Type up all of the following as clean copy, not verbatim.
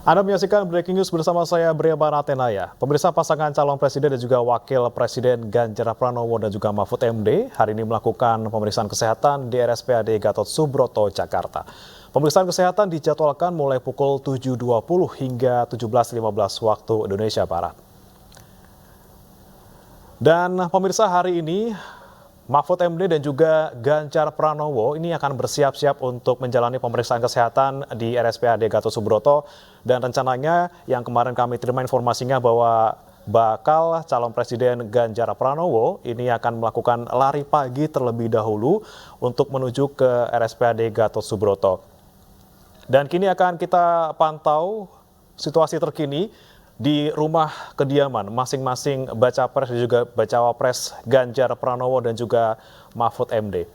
Anda menyaksikan Breaking News bersama saya, Bria Baratenaya. Pemirsa, pasangan calon presiden dan juga wakil presiden Ganjar Pranowo dan juga Mahfud MD hari ini melakukan pemeriksaan kesehatan di RSPAD Gatot Subroto, Jakarta. Pemeriksaan kesehatan dijadwalkan mulai pukul 7.20 hingga 17.15 waktu Indonesia Barat. Dan pemirsa, hari ini Mahfud MD dan juga Ganjar Pranowo ini akan bersiap-siap untuk menjalani pemeriksaan kesehatan di RSPAD Gatot Subroto, dan rencananya yang kemarin kami terima informasinya bahwa bakal calon presiden Ganjar Pranowo ini akan melakukan lari pagi terlebih dahulu untuk menuju ke RSPAD Gatot Subroto. Dan kini akan kita pantau situasi terkini di rumah kediaman masing-masing baca pres dan juga bacawa pres Ganjar Pranowo dan juga Mahfud MD.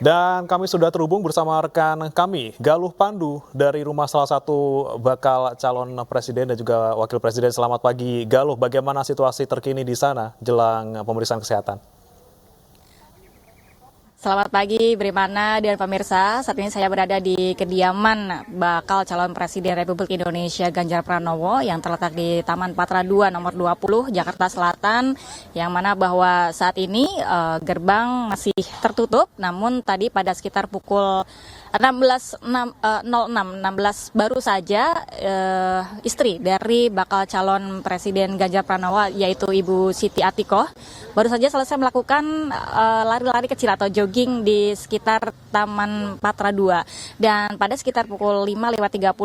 Dan kami sudah terhubung bersama rekan kami, Galuh Pandu dari rumah salah satu bakal calon presiden dan juga wakil presiden. Selamat pagi, Galuh. Bagaimana situasi terkini di sana jelang pemeriksaan kesehatan? Selamat pagi, Brimana dan pemirsa. Saat ini saya berada di kediaman bakal calon presiden Republik Indonesia Ganjar Pranowo yang terletak di Taman Patra 2 nomor 20 Jakarta Selatan, yang mana bahwa saat ini gerbang masih tertutup, namun tadi pada sekitar pukul 16.06 baru saja istri dari bakal calon presiden Ganjar Pranowo yaitu Ibu Siti Atikoh baru saja selesai melakukan lari-lari kecil atau jogging di sekitar Taman Patra 2. Dan pada sekitar pukul 5:30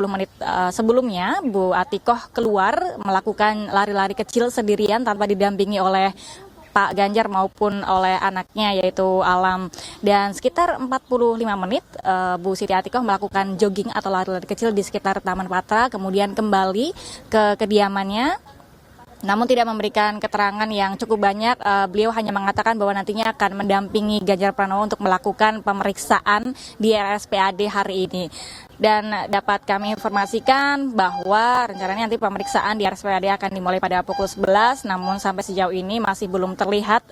sebelumnya, Bu Atikoh keluar melakukan lari-lari kecil sendirian tanpa didampingi oleh Pak Ganjar maupun oleh anaknya yaitu Alam. Dan sekitar 45 menit Bu Siti Atikoh melakukan jogging atau lari-lari kecil di sekitar Taman Patra, kemudian kembali ke kediamannya. Namun tidak memberikan keterangan yang cukup banyak. Beliau hanya mengatakan bahwa nantinya akan mendampingi Ganjar Pranowo untuk melakukan pemeriksaan di RSPAD hari ini. Dan dapat kami informasikan bahwa rencananya nanti pemeriksaan di RSPAD akan dimulai pada pukul 11, namun sampai sejauh ini masih belum terlihat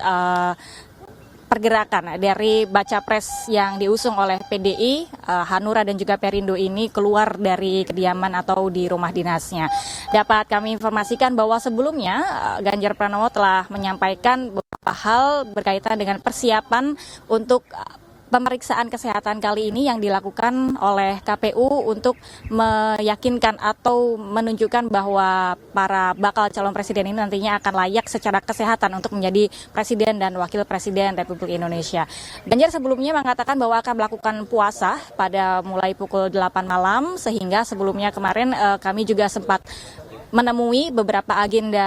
pergerakan dari baca pres yang diusung oleh PDI, Hanura dan juga Perindo ini keluar dari kediaman atau di rumah dinasnya. Dapat kami informasikan bahwa sebelumnya Ganjar Pranowo telah menyampaikan beberapa hal berkaitan dengan persiapan untuk pemeriksaan kesehatan kali ini yang dilakukan oleh KPU untuk meyakinkan atau menunjukkan bahwa para bakal calon presiden ini nantinya akan layak secara kesehatan untuk menjadi presiden dan wakil presiden Republik Indonesia. Ganjar sebelumnya mengatakan bahwa akan melakukan puasa pada mulai pukul 8 malam, sehingga sebelumnya kemarin kami juga sempat menemui beberapa agenda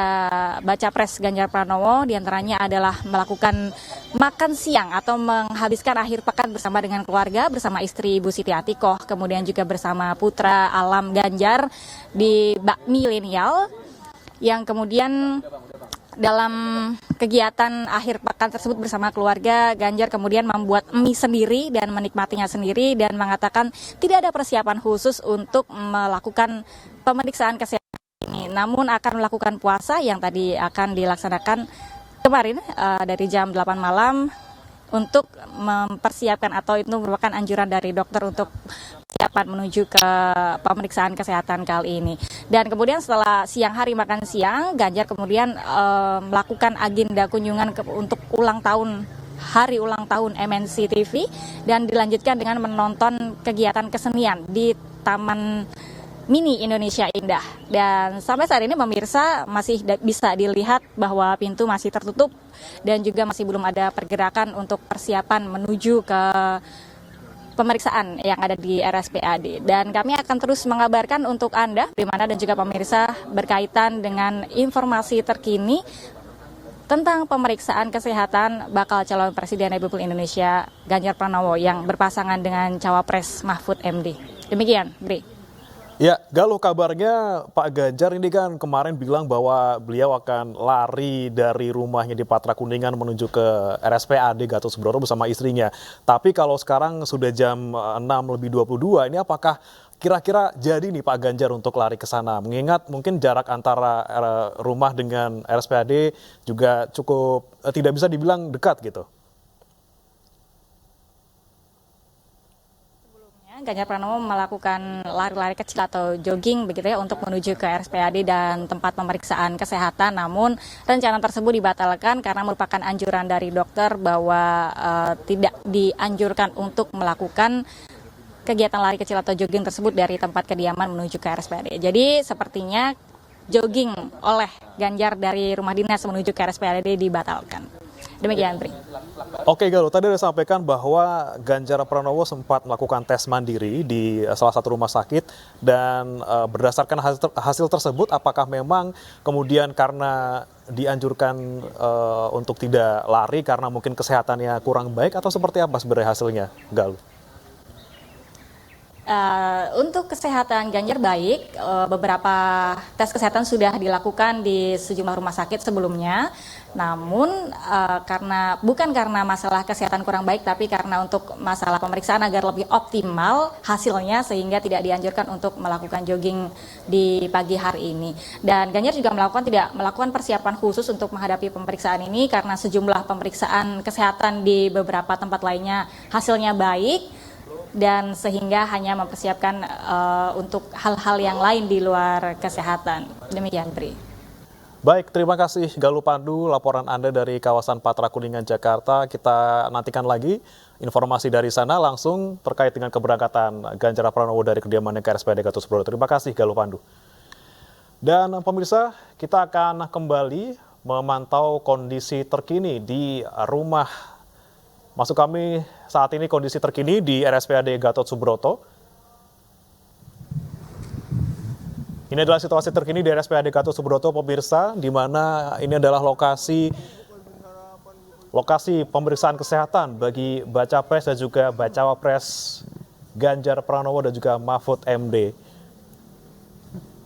baca pres Ganjar Pranowo, diantaranya adalah melakukan makan siang atau menghabiskan akhir pekan bersama dengan keluarga, bersama istri Ibu Siti Atikoh, kemudian juga bersama putra Alam Ganjar di Bakmi Milenial, yang kemudian dalam kegiatan akhir pekan tersebut bersama keluarga, Ganjar kemudian membuat mie sendiri dan menikmatinya sendiri dan mengatakan tidak ada persiapan khusus untuk melakukan pemeriksaan kesehatan ini, namun akan melakukan puasa yang tadi akan dilaksanakan kemarin dari jam 8 malam untuk mempersiapkan, atau itu merupakan anjuran dari dokter untuk persiapan menuju ke pemeriksaan kesehatan kali ini. Dan kemudian setelah siang hari makan siang, Ganjar kemudian melakukan agenda kunjungan untuk hari ulang tahun MNC TV, dan dilanjutkan dengan menonton kegiatan kesenian di Taman Mini Indonesia Indah. Dan sampai saat ini pemirsa masih bisa dilihat bahwa pintu masih tertutup dan juga masih belum ada pergerakan untuk persiapan menuju ke pemeriksaan yang ada di RSPAD. Dan kami akan terus mengabarkan untuk Anda, Brimana dan juga pemirsa, berkaitan dengan informasi terkini tentang pemeriksaan kesehatan bakal calon presiden Republik Indonesia Ganjar Pranowo yang berpasangan dengan cawapres Mahfud MD. Demikian, Bri. Ya, Galuh, kabarnya Pak Ganjar ini kan kemarin bilang bahwa beliau akan lari dari rumahnya di Patra Kuningan menuju ke RSPAD Gatot Subroto bersama istrinya. Tapi kalau sekarang sudah jam 6:22, ini apakah kira-kira jadi nih Pak Ganjar untuk lari ke sana? Mengingat mungkin jarak antara rumah dengan RSPAD juga cukup tidak bisa dibilang dekat gitu. Ganjar Pranowo melakukan lari-lari kecil atau jogging begitu ya untuk menuju ke RSPAD dan tempat pemeriksaan kesehatan. Namun rencana tersebut dibatalkan karena merupakan anjuran dari dokter bahwa tidak dianjurkan untuk melakukan kegiatan lari kecil atau jogging tersebut dari tempat kediaman menuju ke RSPAD. Jadi sepertinya jogging oleh Ganjar dari rumah dinas menuju ke RSPAD dibatalkan. Demikian, Bri. Oke Galuh, tadi ada sampaikan bahwa Ganjar Pranowo sempat melakukan tes mandiri di salah satu rumah sakit dan berdasarkan hasil tersebut apakah memang kemudian karena dianjurkan untuk tidak lari karena mungkin kesehatannya kurang baik atau seperti apa sebenarnya hasilnya, Galuh? Untuk kesehatan Ganjar baik, beberapa tes kesehatan sudah dilakukan di sejumlah rumah sakit sebelumnya. Namun bukan karena masalah kesehatan kurang baik, tapi karena untuk masalah pemeriksaan agar lebih optimal hasilnya sehingga tidak dianjurkan untuk melakukan jogging di pagi hari ini. Dan Ganjar juga tidak melakukan persiapan khusus untuk menghadapi pemeriksaan ini karena sejumlah pemeriksaan kesehatan di beberapa tempat lainnya hasilnya baik. Dan sehingga hanya mempersiapkan untuk hal-hal yang lain di luar kesehatan. Demikian, Bri. Baik, terima kasih Galuh Pandu, laporan Anda dari kawasan Patra Kuningan, Jakarta. Kita nantikan lagi informasi dari sana langsung terkait dengan keberangkatan Ganjar Pranowo dari kediamannya ke RSPAD Gatot Subroto. Terima kasih Galuh Pandu. Dan pemirsa, kita akan kembali memantau kondisi terkini di rumah. Maksud kami saat ini kondisi terkini di RSPAD Gatot Subroto. Ini adalah situasi terkini di RSPAD Gatot Subroto, pemirsa, di mana ini adalah lokasi pemeriksaan kesehatan bagi Baca Pres dan juga Bacawa Pres Ganjar Pranowo dan juga Mahfud MD.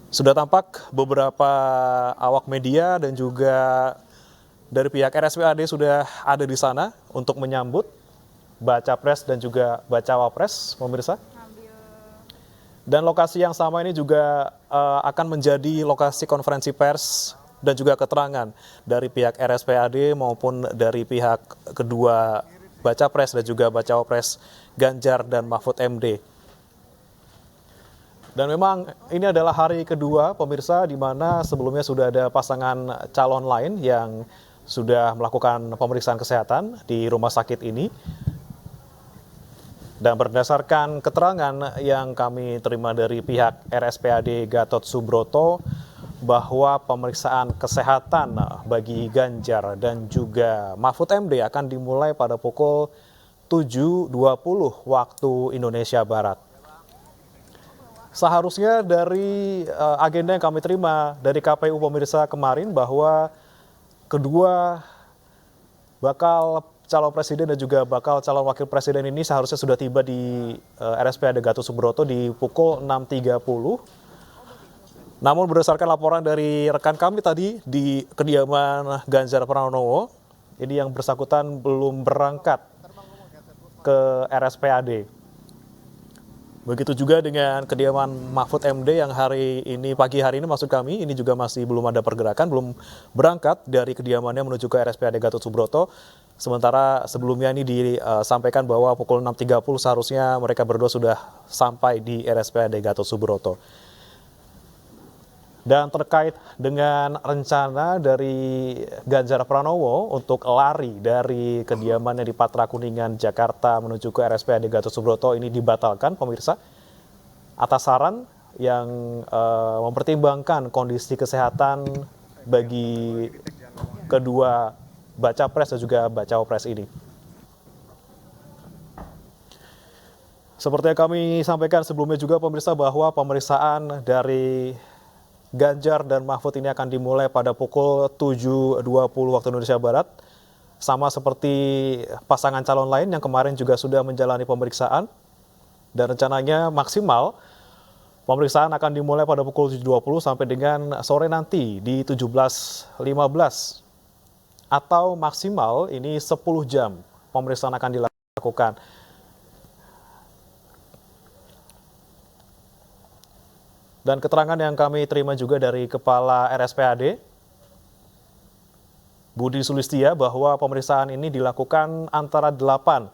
Sudah tampak beberapa awak media dan juga dari pihak RSPAD sudah ada di sana untuk menyambut Baca Pres dan juga Bacawa Pres, pemirsa. Dan lokasi yang sama ini juga akan menjadi lokasi konferensi pers dan juga keterangan dari pihak RSPAD maupun dari pihak kedua Baca Pres dan juga Bacawa Pres Ganjar dan Mahfud MD. Dan memang ini adalah hari kedua, pemirsa, di mana sebelumnya sudah ada pasangan calon lain yang sudah melakukan pemeriksaan kesehatan di rumah sakit ini. Dan berdasarkan keterangan yang kami terima dari pihak RSPAD Gatot Subroto bahwa pemeriksaan kesehatan bagi Ganjar dan juga Mahfud MD akan dimulai pada pukul 7.20 waktu Indonesia Barat. Seharusnya dari agenda yang kami terima dari KPU, pemirsa, kemarin bahwa kedua bakal calon presiden dan juga bakal calon wakil presiden ini seharusnya sudah tiba di RSPAD Gatot Subroto di pukul 6.30. Namun berdasarkan laporan dari rekan kami tadi di kediaman Ganjar Pranowo, ini yang bersangkutan belum berangkat ke RSPAD. Begitu juga dengan kediaman Mahfud MD yang pagi hari ini maksud kami, ini juga masih belum ada pergerakan, belum berangkat dari kediamannya menuju ke RSPAD Gatot Subroto. Sementara sebelumnya ini disampaikan bahwa pukul 6.30 seharusnya mereka berdua sudah sampai di RSPAD Gatot Subroto. Dan terkait dengan rencana dari Ganjar Pranowo untuk lari dari kediamannya di Patra Kuningan, Jakarta menuju ke RSPAD Gatot Subroto ini dibatalkan, pemirsa, atas saran yang mempertimbangkan kondisi kesehatan bagi kedua Baca Pres dan juga Bacawa Pres ini. Seperti yang kami sampaikan sebelumnya juga, pemirsa, bahwa pemeriksaan dari Ganjar dan Mahfud ini akan dimulai pada pukul 7.20 waktu Indonesia Barat. Sama seperti pasangan calon lain yang kemarin juga sudah menjalani pemeriksaan. Dan rencananya maksimal pemeriksaan akan dimulai pada pukul 7.20 sampai dengan sore nanti di 17.15. Atau maksimal ini 10 jam pemeriksaan akan dilakukan. Dan keterangan yang kami terima juga dari Kepala RSPAD, Budi Sulistia, bahwa pemeriksaan ini dilakukan antara 8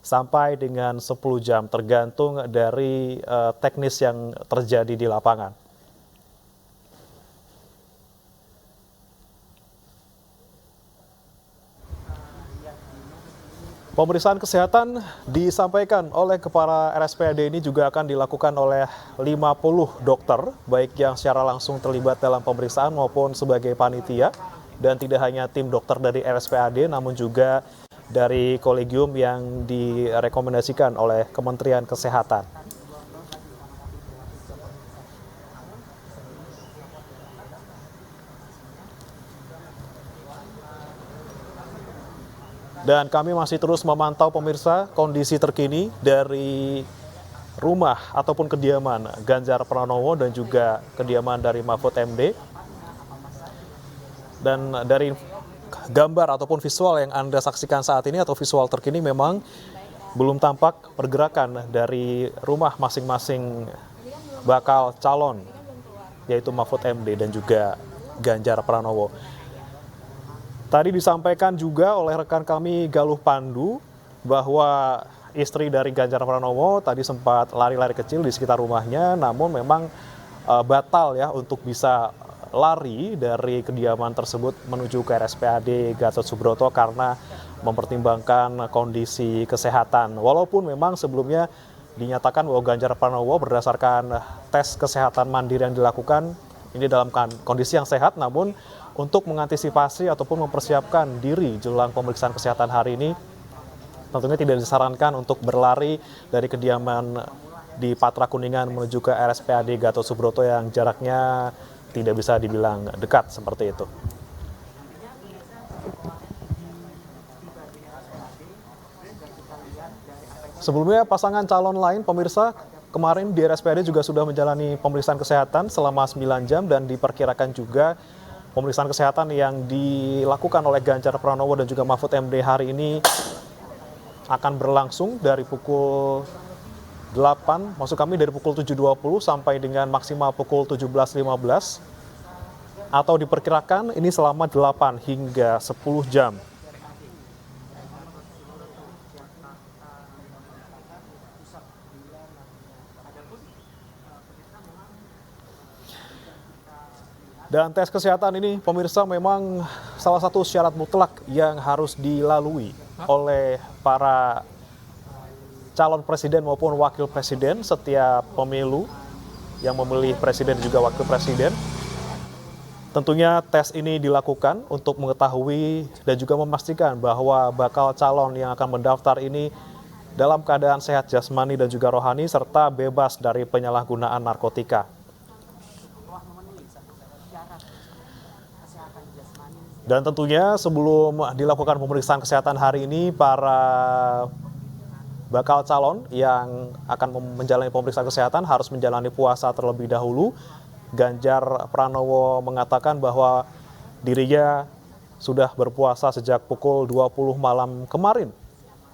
sampai dengan 10 jam tergantung dari teknis yang terjadi di lapangan. Pemeriksaan kesehatan disampaikan oleh kepala RSPAD ini juga akan dilakukan oleh 50 dokter, baik yang secara langsung terlibat dalam pemeriksaan maupun sebagai panitia. Dan tidak hanya tim dokter dari RSPAD, namun juga dari kolegium yang direkomendasikan oleh Kementerian Kesehatan. Dan kami masih terus memantau pemirsa kondisi terkini dari rumah ataupun kediaman Ganjar Pranowo dan juga kediaman dari Mahfud MD. Dan dari gambar ataupun visual yang Anda saksikan saat ini atau visual terkini memang belum tampak pergerakan dari rumah masing-masing bakal calon, yaitu Mahfud MD dan juga Ganjar Pranowo. Tadi disampaikan juga oleh rekan kami Galuh Pandu bahwa istri dari Ganjar Pranowo tadi sempat lari-lari kecil di sekitar rumahnya, namun memang batal ya untuk bisa lari dari kediaman tersebut menuju ke RSPAD Gatot Subroto karena mempertimbangkan kondisi kesehatan. Walaupun memang sebelumnya dinyatakan bahwa Ganjar Pranowo berdasarkan tes kesehatan mandiri yang dilakukan ini dalam kondisi yang sehat, namun untuk mengantisipasi ataupun mempersiapkan diri jelang pemeriksaan kesehatan hari ini, tentunya tidak disarankan untuk berlari dari kediaman di Patra Kuningan menuju ke RSPAD Gatot Subroto yang jaraknya tidak bisa dibilang dekat seperti itu. Sebelumnya pasangan calon lain pemirsa kemarin di RSPAD juga sudah menjalani pemeriksaan kesehatan selama 9 jam dan diperkirakan juga pemeriksaan kesehatan yang dilakukan oleh Ganjar Pranowo dan juga Mahfud MD hari ini akan berlangsung dari pukul 8, maksud kami dari pukul 7.20 sampai dengan maksimal pukul 17.15 atau diperkirakan ini selama 8 hingga 10 jam. Dan tes kesehatan ini pemirsa memang salah satu syarat mutlak yang harus dilalui oleh para calon presiden maupun wakil presiden setiap pemilu yang memilih presiden dan juga wakil presiden. Tentunya tes ini dilakukan untuk mengetahui dan juga memastikan bahwa bakal calon yang akan mendaftar ini dalam keadaan sehat jasmani dan juga rohani serta bebas dari penyalahgunaan narkotika. Dan tentunya sebelum dilakukan pemeriksaan kesehatan hari ini, para bakal calon yang akan menjalani pemeriksaan kesehatan harus menjalani puasa terlebih dahulu. Ganjar Pranowo mengatakan bahwa dirinya sudah berpuasa sejak pukul 20 malam kemarin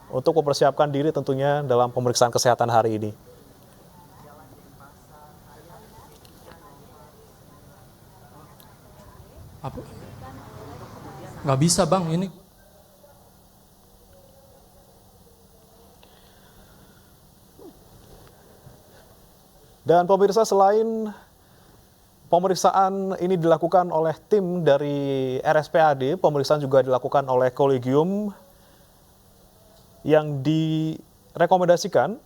untuk mempersiapkan diri tentunya dalam pemeriksaan kesehatan hari ini. Apa? Nggak bisa bang ini. Dan pemirsa, selain pemeriksaan ini dilakukan oleh tim dari RSPAD, pemeriksaan juga dilakukan oleh kolegium yang direkomendasikan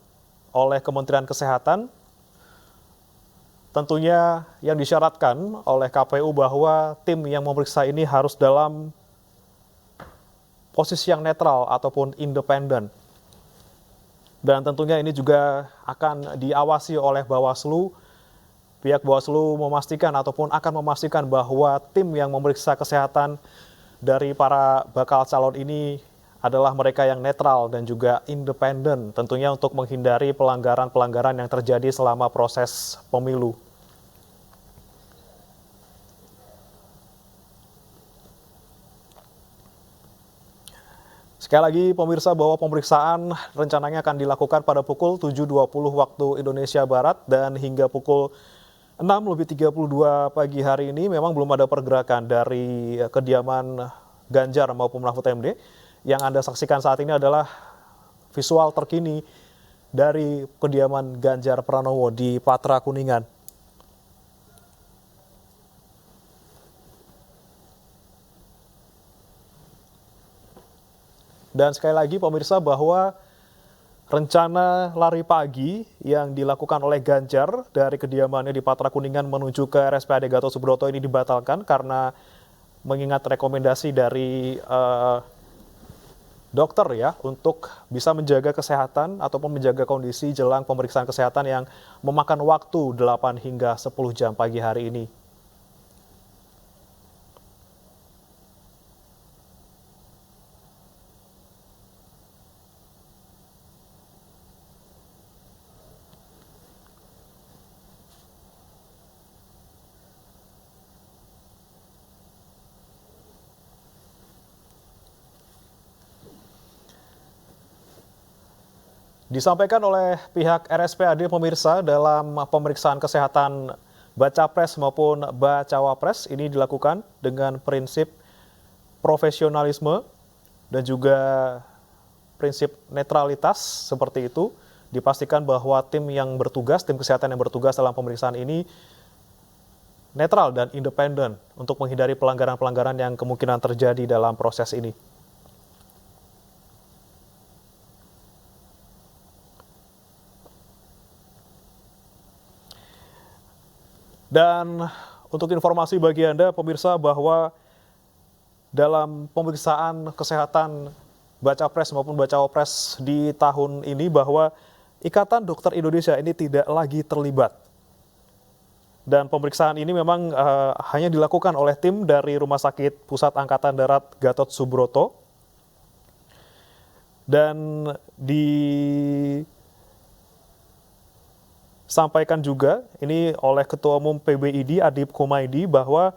oleh Kementerian Kesehatan. Tentunya yang disyaratkan oleh KPU bahwa tim yang memeriksa ini harus dalam posisi yang netral ataupun independen. Dan tentunya ini juga akan diawasi oleh Bawaslu. Pihak Bawaslu memastikan ataupun akan memastikan bahwa tim yang memeriksa kesehatan dari para bakal calon ini adalah mereka yang netral dan juga independen, tentunya untuk menghindari pelanggaran-pelanggaran yang terjadi selama proses pemilu. Sekali lagi pemirsa, bahwa pemeriksaan rencananya akan dilakukan pada pukul 7.20 waktu Indonesia Barat dan hingga pukul 6.32 pagi hari ini memang belum ada pergerakan dari kediaman Ganjar maupun Mahfud MD. Yang Anda saksikan saat ini adalah visual terkini dari kediaman Ganjar Pranowo di Patra Kuningan. Dan sekali lagi pemirsa bahwa rencana lari pagi yang dilakukan oleh Ganjar dari kediamannya di Patra Kuningan menuju ke RSPAD Gatot Subroto ini dibatalkan karena mengingat rekomendasi dari dokter ya untuk bisa menjaga kesehatan ataupun menjaga kondisi jelang pemeriksaan kesehatan yang memakan waktu 8 hingga 10 jam pagi hari ini. Disampaikan oleh pihak RSPAD pemirsa dalam pemeriksaan kesehatan baca pres maupun bacawa pres ini dilakukan dengan prinsip profesionalisme dan juga prinsip netralitas seperti itu. Dipastikan bahwa tim kesehatan yang bertugas dalam pemeriksaan ini netral dan independen untuk menghindari pelanggaran-pelanggaran yang kemungkinan terjadi dalam proses ini. Dan untuk informasi bagi Anda pemirsa bahwa dalam pemeriksaan kesehatan baca pres maupun bacawa pres di tahun ini bahwa Ikatan Dokter Indonesia ini tidak lagi terlibat. Dan pemeriksaan ini memang hanya dilakukan oleh tim dari Rumah Sakit Pusat Angkatan Darat Gatot Subroto. Dan disampaikan juga ini oleh Ketua Umum PBID Adip Kumaydi bahwa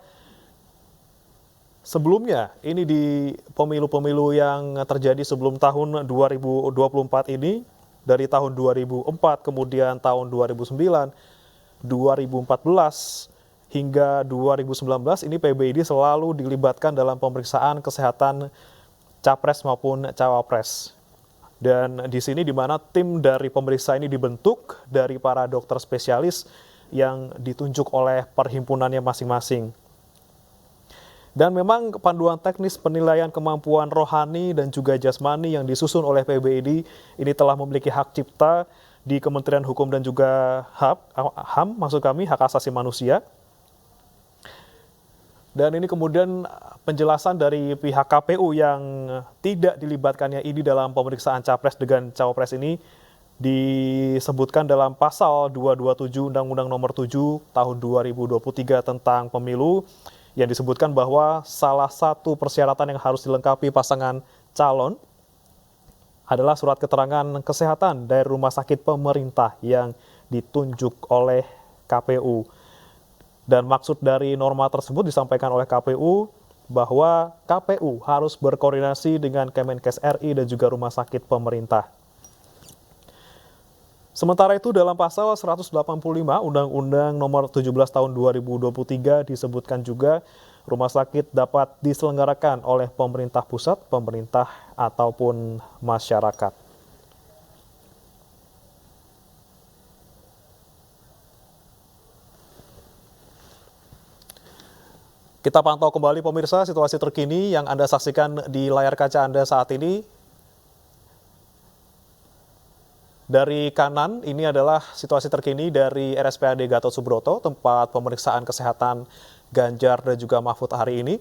sebelumnya ini di pemilu-pemilu yang terjadi sebelum tahun 2024 ini dari tahun 2004 kemudian tahun 2009, 2014 hingga 2019 ini PBID selalu dilibatkan dalam pemeriksaan kesehatan capres maupun cawapres. Dan di sini di mana tim dari pemeriksa ini dibentuk dari para dokter spesialis yang ditunjuk oleh perhimpunannya masing-masing. Dan memang panduan teknis penilaian kemampuan rohani dan juga jasmani yang disusun oleh PBID ini telah memiliki hak cipta di Kementerian Hukum dan juga HAM, maksud kami hak asasi manusia. Dan ini kemudian penjelasan dari pihak KPU yang tidak dilibatkannya ini dalam pemeriksaan capres dengan cawapres ini disebutkan dalam pasal 227 Undang-Undang Nomor 7 tahun 2023 tentang pemilu yang disebutkan bahwa salah satu persyaratan yang harus dilengkapi pasangan calon adalah surat keterangan kesehatan dari rumah sakit pemerintah yang ditunjuk oleh KPU. Dan maksud dari norma tersebut disampaikan oleh KPU bahwa KPU harus berkoordinasi dengan Kemenkes RI dan juga rumah sakit pemerintah. Sementara itu dalam pasal 185 Undang-Undang Nomor 17 Tahun 2023 disebutkan juga rumah sakit dapat diselenggarakan oleh pemerintah pusat, pemerintah ataupun masyarakat. Kita pantau kembali pemirsa situasi terkini yang Anda saksikan di layar kaca Anda saat ini. Dari kanan ini adalah situasi terkini dari RSPAD Gatot Subroto, tempat pemeriksaan kesehatan Ganjar dan juga Mahfud hari ini.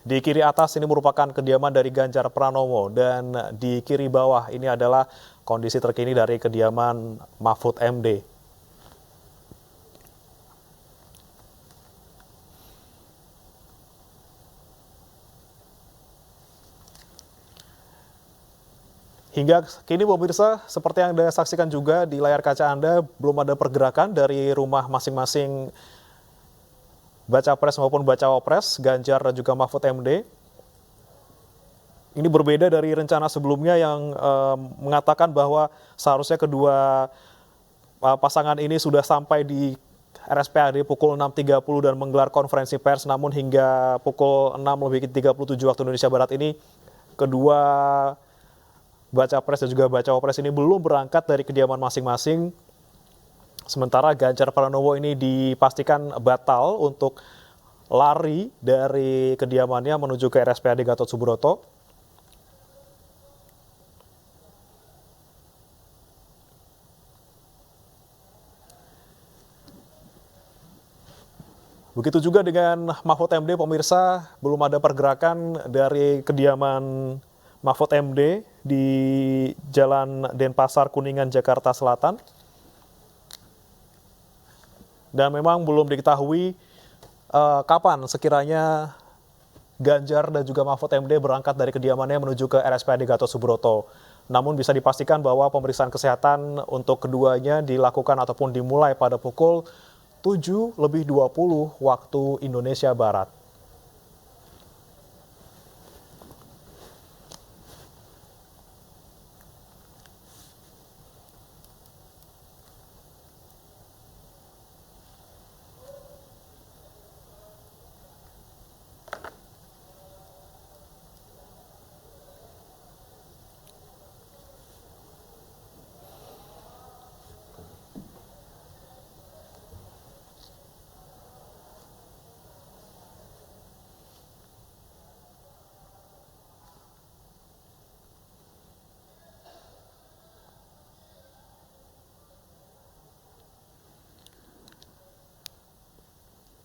Di kiri atas ini merupakan kediaman dari Ganjar Pranowo dan di kiri bawah ini adalah kondisi terkini dari kediaman Mahfud MD. Hingga kini pemirsa, seperti yang Anda saksikan juga di layar kaca Anda, belum ada pergerakan dari rumah masing-masing baca pres maupun bacawa pres, Ganjar dan juga Mahfud MD. Ini berbeda dari rencana sebelumnya yang mengatakan bahwa seharusnya kedua pasangan ini sudah sampai di RSPAD pukul 6.30 dan menggelar konferensi pers, namun hingga pukul 6.37 waktu Indonesia Barat ini kedua Baca Pres dan juga Bacawa Pres ini belum berangkat dari kediaman masing-masing. Sementara Ganjar Pranowo ini dipastikan batal untuk lari dari kediamannya menuju ke RSPAD Gatot Subroto. Begitu juga dengan Mahfud MD, pemirsa, belum ada pergerakan dari kediaman Mahfud MD di Jalan Denpasar, Kuningan, Jakarta Selatan. Dan memang belum diketahui kapan sekiranya Ganjar dan juga Mahfud MD berangkat dari kediamannya menuju ke RSPAD Gatot Subroto. Namun bisa dipastikan bahwa pemeriksaan kesehatan untuk keduanya dilakukan ataupun dimulai pada pukul 7:20 waktu Indonesia Barat.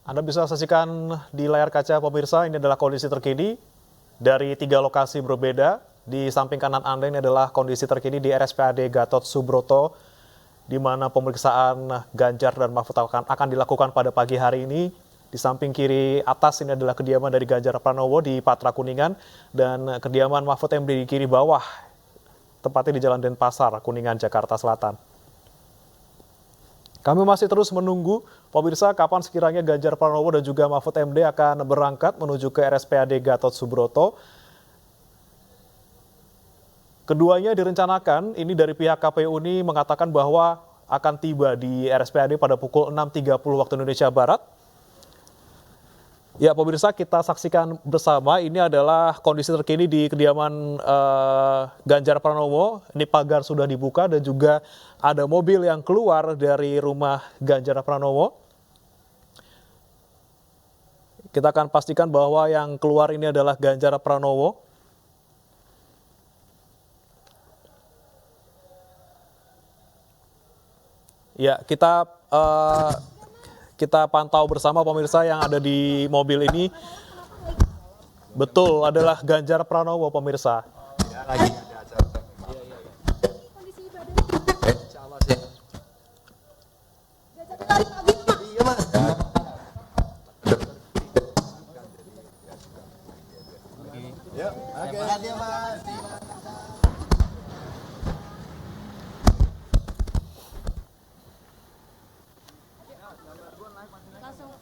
Anda bisa saksikan di layar kaca pemirsa, ini adalah kondisi terkini dari 3 lokasi berbeda. Di samping kanan Anda ini adalah kondisi terkini di RSPAD Gatot Subroto, di mana pemeriksaan Ganjar dan Mahfud akan dilakukan pada pagi hari ini. Di samping kiri atas ini adalah kediaman dari Ganjar Pranowo di Patra Kuningan, dan kediaman Mahfud MD di kiri bawah, tepatnya di Jalan Denpasar, Kuningan, Jakarta Selatan. Kami masih terus menunggu, pemirsa, kapan sekiranya Ganjar Pranowo dan juga Mahfud MD akan berangkat menuju ke RSPAD Gatot Subroto. Keduanya direncanakan, ini dari pihak KPU ini mengatakan bahwa akan tiba di RSPAD pada pukul 6.30 waktu Indonesia Barat. Ya pemirsa, kita saksikan bersama, ini adalah kondisi terkini di kediaman Ganjar Pranowo. Ini pagar sudah dibuka dan juga ada mobil yang keluar dari rumah Ganjar Pranowo. Kita akan pastikan bahwa yang keluar ini adalah Ganjar Pranowo. Ya, kita pantau bersama pemirsa yang ada di mobil ini. Betul, adalah Ganjar Pranowo, pemirsa.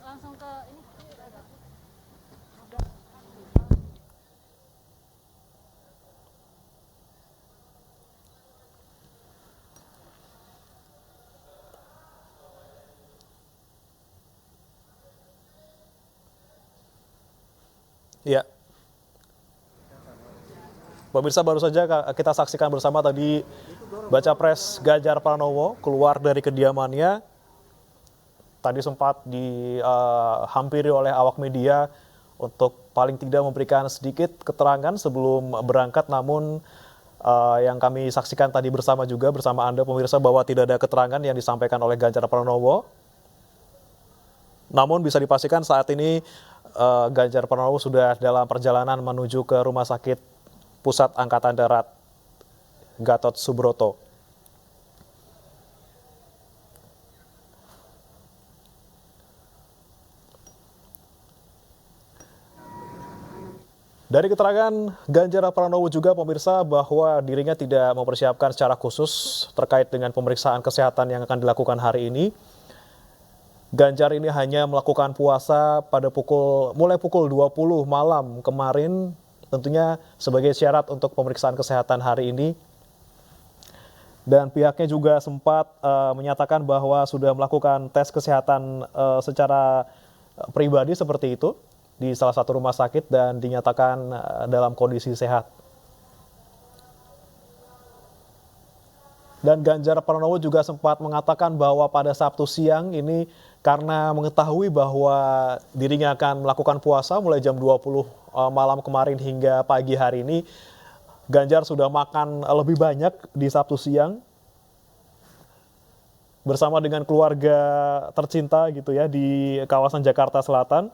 Langsung ke ini. Ya. Pemirsa, baru saja kita saksikan bersama tadi Baca Pres Ganjar Pranowo keluar dari kediamannya. Tadi sempat dihampiri oleh awak media untuk paling tidak memberikan sedikit keterangan sebelum berangkat. Namun yang kami saksikan tadi bersama Anda pemirsa, bahwa tidak ada keterangan yang disampaikan oleh Ganjar Pranowo. Namun bisa dipastikan saat ini Ganjar Pranowo sudah dalam perjalanan menuju ke Rumah Sakit Pusat Angkatan Darat Gatot Subroto. Dari keterangan Ganjar Pranowo juga pemirsa, bahwa dirinya tidak mempersiapkan secara khusus terkait dengan pemeriksaan kesehatan yang akan dilakukan hari ini. Ganjar ini hanya melakukan puasa pada mulai pukul 20 malam kemarin, tentunya sebagai syarat untuk pemeriksaan kesehatan hari ini. Dan pihaknya juga sempat menyatakan bahwa sudah melakukan tes kesehatan secara pribadi seperti itu di salah satu rumah sakit dan dinyatakan dalam kondisi sehat. Dan Ganjar Pranowo juga sempat mengatakan bahwa pada Sabtu siang ini karena mengetahui bahwa dirinya akan melakukan puasa mulai jam 20 malam kemarin hingga pagi hari ini, Ganjar sudah makan lebih banyak di Sabtu siang bersama dengan keluarga tercinta gitu ya di kawasan Jakarta Selatan.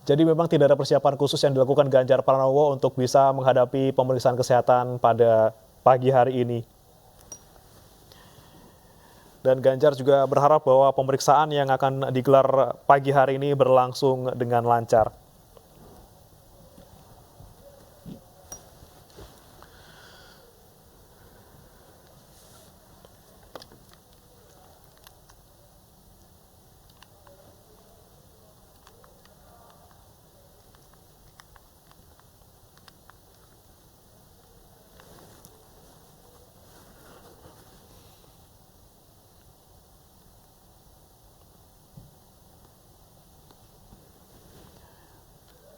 Jadi memang tidak ada persiapan khusus yang dilakukan Ganjar Pranowo untuk bisa menghadapi pemeriksaan kesehatan pada pagi hari ini. Dan Ganjar juga berharap bahwa pemeriksaan yang akan digelar pagi hari ini berlangsung dengan lancar.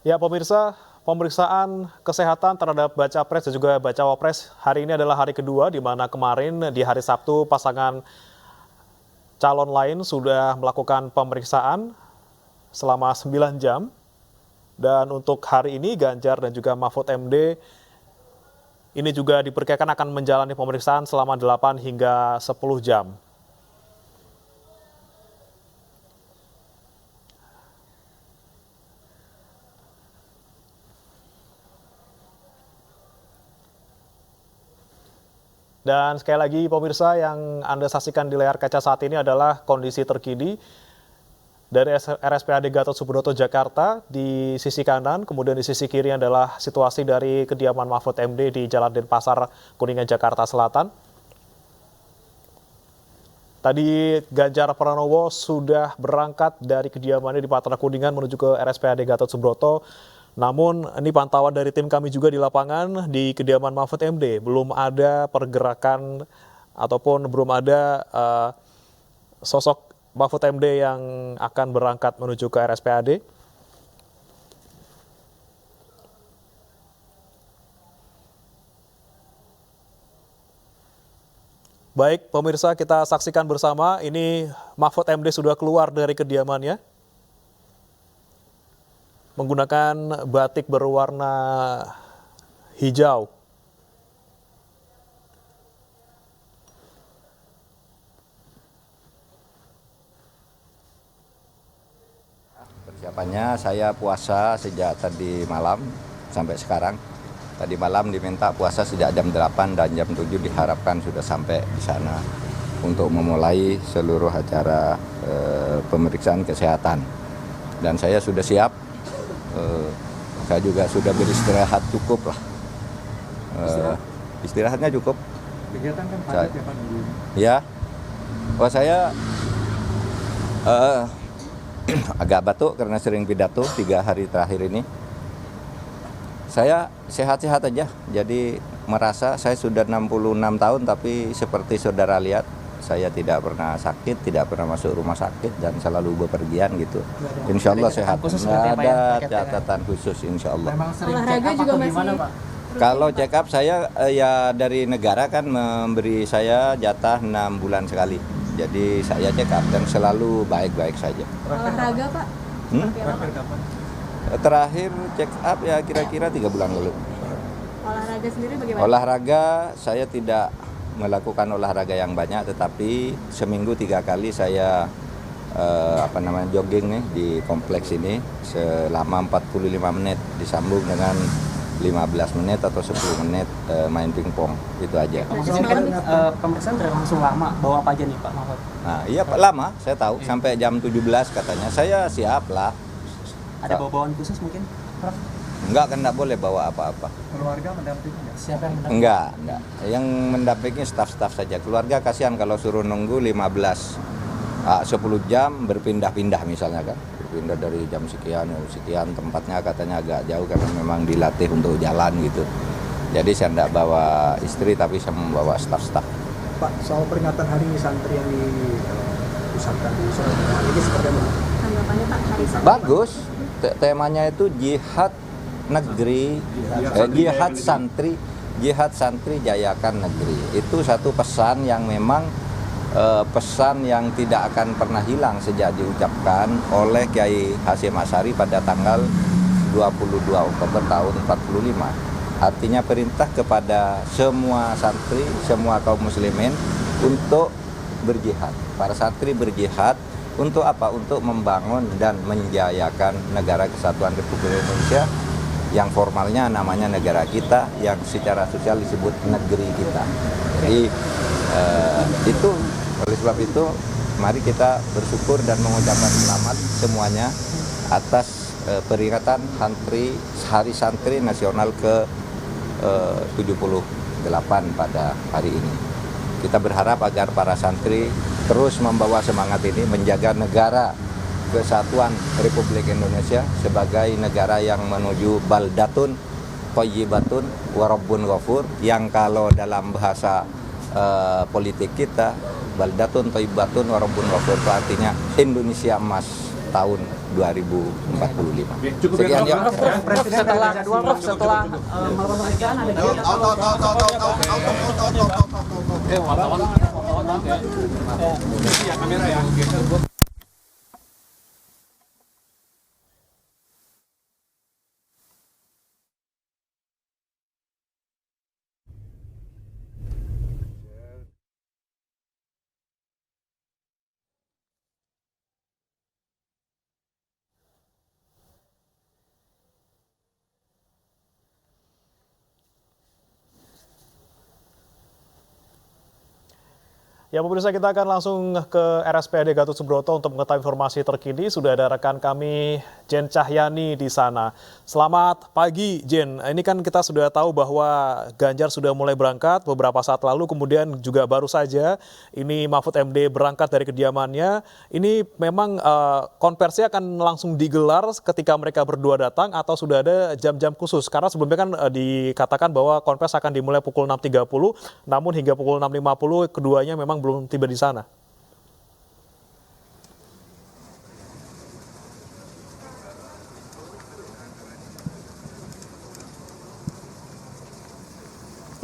Ya pemirsa, pemeriksaan kesehatan terhadap Baca Pres dan juga Bacawa Pres hari ini adalah hari kedua, di mana kemarin di hari Sabtu pasangan calon lain sudah melakukan pemeriksaan selama 9 jam. Dan untuk hari ini Ganjar dan juga Mahfud MD ini juga diperkirakan akan menjalani pemeriksaan selama 8 hingga 10 jam. Dan sekali lagi pemirsa, yang Anda saksikan di layar kaca saat ini adalah kondisi terkini dari RSPAD Gatot Subroto Jakarta di sisi kanan, kemudian di sisi kiri adalah situasi dari kediaman Mahfud MD di Jalan Denpasar, Kuningan, Jakarta Selatan. Tadi Ganjar Pranowo sudah berangkat dari kediamannya di Patra Kuningan menuju ke RSPAD Gatot Subroto. Namun ini pantauan dari tim kami juga di lapangan di kediaman Mahfud MD. Belum ada pergerakan ataupun belum ada sosok Mahfud MD yang akan berangkat menuju ke RSPAD. Baik pemirsa, kita saksikan bersama. Ini Mahfud MD sudah keluar dari kediamannya menggunakan batik berwarna hijau. Persiapannya saya puasa sejak tadi malam sampai sekarang. Tadi malam diminta puasa sejak jam 8 dan jam 7 diharapkan sudah sampai di sana untuk memulai seluruh acara pemeriksaan kesehatan. Dan saya sudah siap. Saya juga sudah beristirahat cukup lah. Istirahatnya cukup. Kegiatan kan padat ya Pak? Ya. Oh saya agak batuk karena sering pidato 3 hari terakhir ini. Saya sehat-sehat aja. Jadi merasa saya sudah 66 tahun tapi seperti saudara lihat, saya tidak pernah sakit, tidak pernah masuk rumah sakit dan selalu bepergian gitu. Insya Allah sehat. Nggak ada catatan khusus insya Allah. Memang sering olahraga juga masih gimana Pak? Kalau check up saya ya dari negara kan memberi saya jatah 6 bulan sekali. Jadi saya check up dan selalu baik-baik saja. olahraga Pak? Terakhir kapan? Terakhir check up ya kira-kira 3 bulan lalu. Olahraga sendiri bagaimana? Olahraga saya tidak melakukan olahraga yang banyak, tetapi seminggu 3 kali saya jogging nih di kompleks ini selama 45 menit disambung dengan 15 menit atau 10 menit main pingpong, itu aja. Ini kan pemeriksaan berlangsung lama, bawa apa aja nih Pak Mahfud? Nah iya Pak, lama saya tahu sampai jam 17 katanya. Saya siap lah. Ada bawa-bawaan khusus mungkin? Prof? Enggak, kan enggak boleh bawa apa-apa. Keluarga mendampingi nggak? Siapa yang mendampingi? Enggak. Yang mendampingi staf-staf saja. Keluarga kasihan kalau suruh nunggu 10 jam berpindah-pindah misalnya kan. Berpindah dari jam sekian, tempatnya katanya agak jauh karena memang dilatih untuk jalan gitu. Jadi saya enggak bawa istri tapi saya membawa staf-staf. Pak, soal peringatan Hari Santri yang dipusatkan di Surabaya ini seperti apa? Tanggapannya Pak Hari Santri? Bagus. Temanya itu jihad negeri, jihad santri jihad santri jayakan negeri. Itu satu pesan yang memang pesan yang tidak akan pernah hilang sejak diucapkan oleh Kiai Hasyim Asy'ari pada tanggal 22 Oktober tahun 45. Artinya perintah kepada semua santri, semua kaum muslimin untuk berjihad. Para santri berjihad untuk apa? Untuk membangun dan menjayakan negara kesatuan Republik Indonesia yang formalnya namanya negara kita, yang secara sosial disebut negeri kita. Jadi itu, oleh sebab itu mari kita bersyukur dan mengucapkan selamat semuanya atas peringatan Hari Santri Nasional ke 78 pada hari ini. Kita berharap agar para santri terus membawa semangat ini, menjaga negara kesatuan Republik Indonesia sebagai negara yang menuju baldatun thayyibatun wa rabbun ghafur, yang kalau dalam bahasa politik kita baldatun thayyibatun wa rabbun ghafur itu artinya Indonesia emas tahun 2045. Sekian ya. Setelah melakukan pemeriksaan ada Ya pemirsa, kita akan langsung ke RSPAD Gatot Subroto untuk mengetahui informasi terkini. Sudah ada rekan kami Jen Cahyani di sana. Selamat pagi Jen. Ini kan kita sudah tahu bahwa Ganjar sudah mulai berangkat beberapa saat lalu, kemudian juga baru saja ini Mahfud MD berangkat dari kediamannya. Ini memang konversi akan langsung digelar ketika mereka berdua datang atau sudah ada jam-jam khusus? Karena sebelumnya kan dikatakan bahwa konversi akan dimulai pukul 6.30, namun hingga pukul 6.50 keduanya memang belum tiba di sana.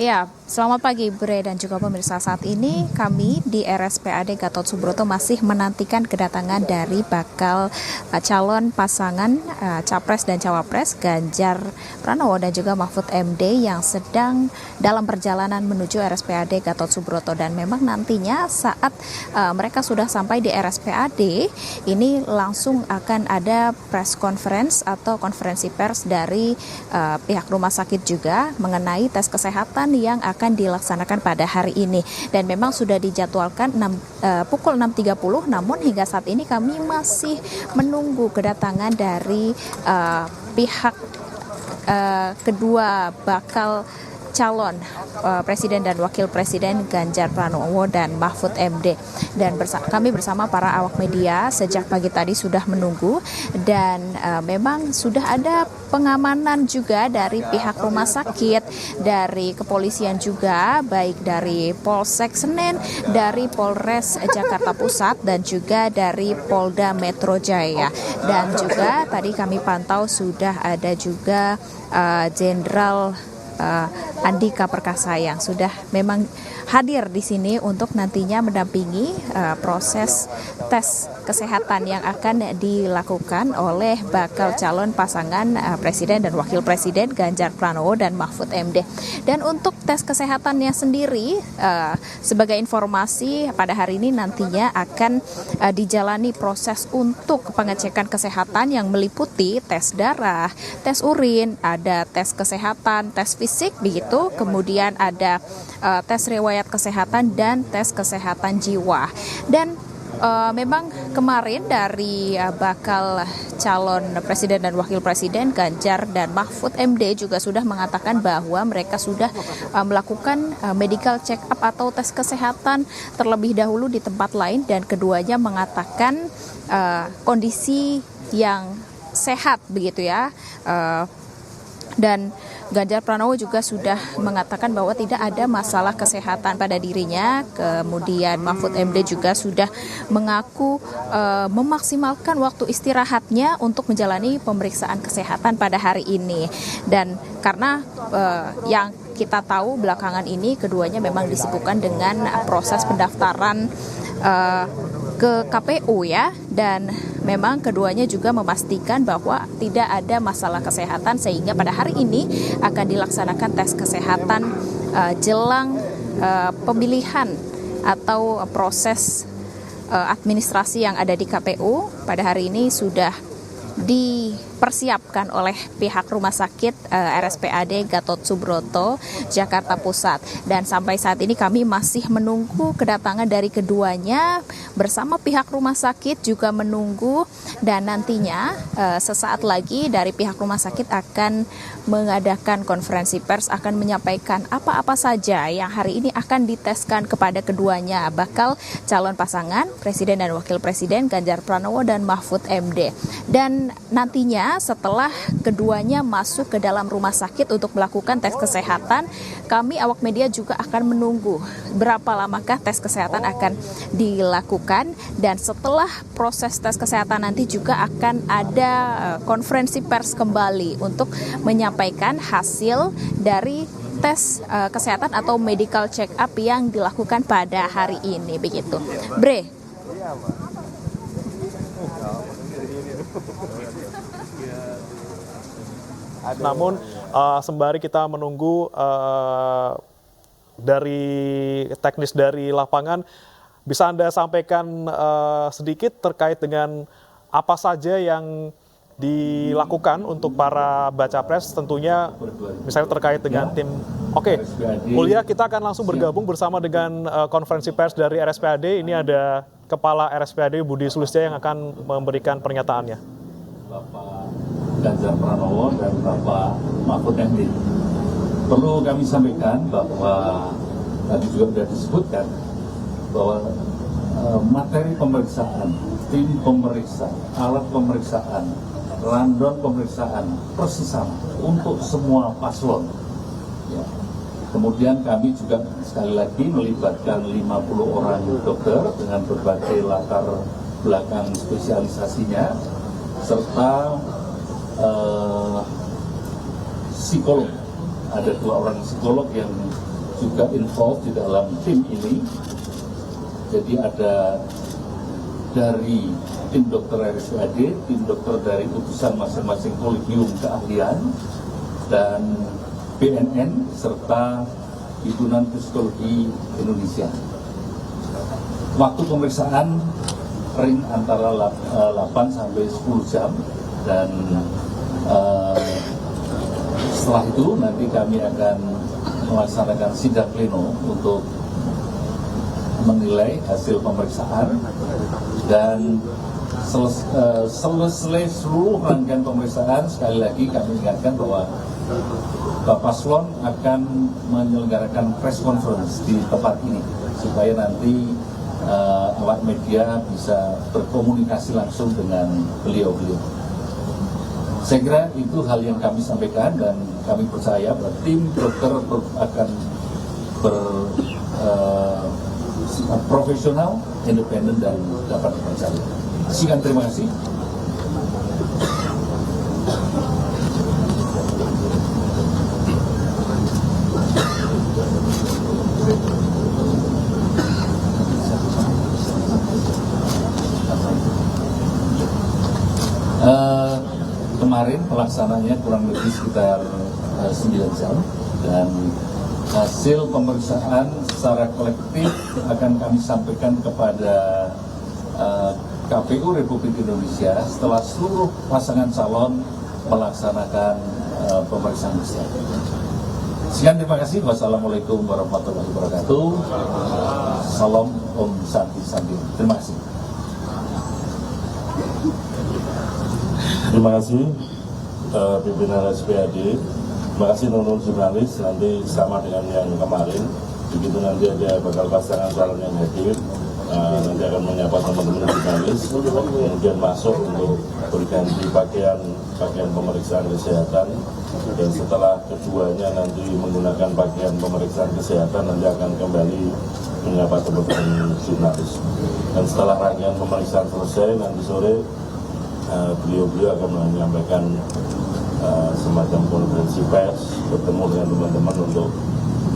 Ya, selamat pagi Bre dan juga pemirsa. Saat ini kami di RSPAD Gatot Subroto masih menantikan kedatangan dari bakal calon pasangan Capres dan Cawapres Ganjar Pranowo dan juga Mahfud MD yang sedang dalam perjalanan menuju RSPAD Gatot Subroto. Dan memang nantinya saat mereka sudah sampai di RSPAD, ini langsung akan ada press conference atau konferensi pers dari pihak rumah sakit juga mengenai tes kesehatan yang akan dilaksanakan pada hari ini. Dan memang sudah dijadwalkan pukul 6.30, namun hingga saat ini kami masih menunggu kedatangan dari pihak kedua bakal calon presiden dan wakil presiden Ganjar Pranowo dan Mahfud MD. Dan kami bersama para awak media sejak pagi tadi sudah menunggu, dan memang sudah ada pengamanan juga dari pihak rumah sakit, dari kepolisian juga, baik dari Polsek Senen, dari Polres Jakarta Pusat, dan juga dari Polda Metro Jaya. Dan juga tadi kami pantau sudah ada juga Jenderal Andika Perkasa yang sudah memang hadir di sini untuk nantinya mendampingi proses tes kesehatan yang akan dilakukan oleh bakal calon pasangan presiden dan wakil presiden Ganjar Pranowo dan Mahfud MD. Dan untuk tes kesehatannya sendiri, sebagai informasi pada hari ini nantinya akan dijalani proses untuk pengecekan kesehatan yang meliputi tes darah, tes urin, ada tes kesehatan, tes fisik begitu, kemudian ada tes riwayat kesehatan dan tes kesehatan jiwa. Dan memang kemarin dari bakal calon presiden dan wakil presiden Ganjar dan Mahfud MD juga sudah mengatakan bahwa mereka sudah melakukan medical check up atau tes kesehatan terlebih dahulu di tempat lain, dan keduanya mengatakan kondisi yang sehat begitu ya. Dan Ganjar Pranowo juga sudah mengatakan bahwa tidak ada masalah kesehatan pada dirinya. Kemudian Mahfud MD juga sudah mengaku memaksimalkan waktu istirahatnya untuk menjalani pemeriksaan kesehatan pada hari ini. Dan karena yang kita tahu belakangan ini keduanya memang disibukkan dengan proses pendaftaran ke KPU ya, dan memang keduanya juga memastikan bahwa tidak ada masalah kesehatan sehingga pada hari ini akan dilaksanakan tes kesehatan jelang pemilihan atau proses administrasi yang ada di KPU. Pada hari ini sudah dipersiapkan oleh pihak Rumah Sakit RSPAD Gatot Subroto, Jakarta Pusat. Dan sampai saat ini kami masih menunggu kedatangan dari keduanya bersama pihak rumah sakit juga menunggu, dan nantinya sesaat lagi dari pihak rumah sakit akan mengadakan konferensi pers, akan menyampaikan apa-apa saja yang hari ini akan diteskan kepada keduanya, bakal calon pasangan Presiden dan Wakil Presiden Ganjar Pranowo dan Mahfud MD. Dan nantinya setelah keduanya masuk ke dalam rumah sakit untuk melakukan tes kesehatan, kami awak media juga akan menunggu berapa lamakah tes kesehatan akan dilakukan, dan setelah proses tes kesehatan nanti juga akan ada konferensi pers kembali untuk menyampaikan hasil dari tes kesehatan atau medical check up yang dilakukan pada hari ini, begitu. Bre. Namun sembari kita menunggu dari teknis dari lapangan, bisa Anda sampaikan sedikit terkait dengan apa saja yang dilakukan untuk para baca pres, tentunya misalnya terkait dengan tim. Oke, Mulia, kita akan langsung bergabung bersama dengan konferensi pers dari RSPAD. Ini ada Kepala RSPAD Budi Sulistya yang akan memberikan pernyataannya. Bapak Ganjar Pranowo dan Bapak Mahfud MD. Perlu kami sampaikan bahwa tadi juga sudah disebutkan bahwa materi pemeriksaan, tim pemeriksa, alat pemeriksaan, rundown pemeriksaan persis sama untuk semua paslon. Ya. Kemudian kami juga sekali lagi melibatkan 50 orang dokter dengan berbagai latar belakang spesialisasinya, serta psikolog. Ada 2 orang psikolog yang juga involved di dalam tim ini. Jadi ada dari tim dokter RSPAD, tim dokter dari utusan masing-masing kolegium keahlian, dan BNN, serta Himpunan Psikologi Indonesia. Waktu pemeriksaan ring antara 8 sampai 10 jam, dan setelah itu nanti kami akan melaksanakan sidang pleno untuk menilai hasil pemeriksaan, dan selesai seluruh rangkaian pemeriksaan, sekali lagi kami ingatkan bahwa Bapak Paslon akan menyelenggarakan press conference di tempat ini supaya nanti awak media bisa berkomunikasi langsung dengan beliau-beliau. Saya kira itu hal yang kami sampaikan, dan kami percaya bahwa tim dokter akan profesional, independen, dan dapat dipercaya. Sekian, terima kasih. Kemarin pelaksananya kurang lebih sekitar 9 jam, dan hasil pemeriksaan secara kolektif akan kami sampaikan kepada KPU Republik Indonesia setelah seluruh pasangan calon melaksanakan pemeriksaan kesehatan. Sekian, terima kasih. Wassalamualaikum warahmatullahi wabarakatuh. Salam Om Santi Santi. Terima kasih. Terima kasih pimpinan RSPAD. Terima kasih teman-teman jurnalis. Nanti sama dengan yang kemarin, begitu nanti ada bakal pasangan calon yang hadir, nanti akan menyapa teman-teman jurnalis, kemudian masuk untuk berganti pakaian pemeriksaan kesehatan, dan setelah keduanya nanti menggunakan pakaian pemeriksaan kesehatan, nanti akan kembali menyapa teman-teman jurnalis. Dan setelah rangkaian pemeriksaan selesai, nanti sore beliau-beliau akan menyampaikan semacam konferensi pers, bertemu dengan teman-teman untuk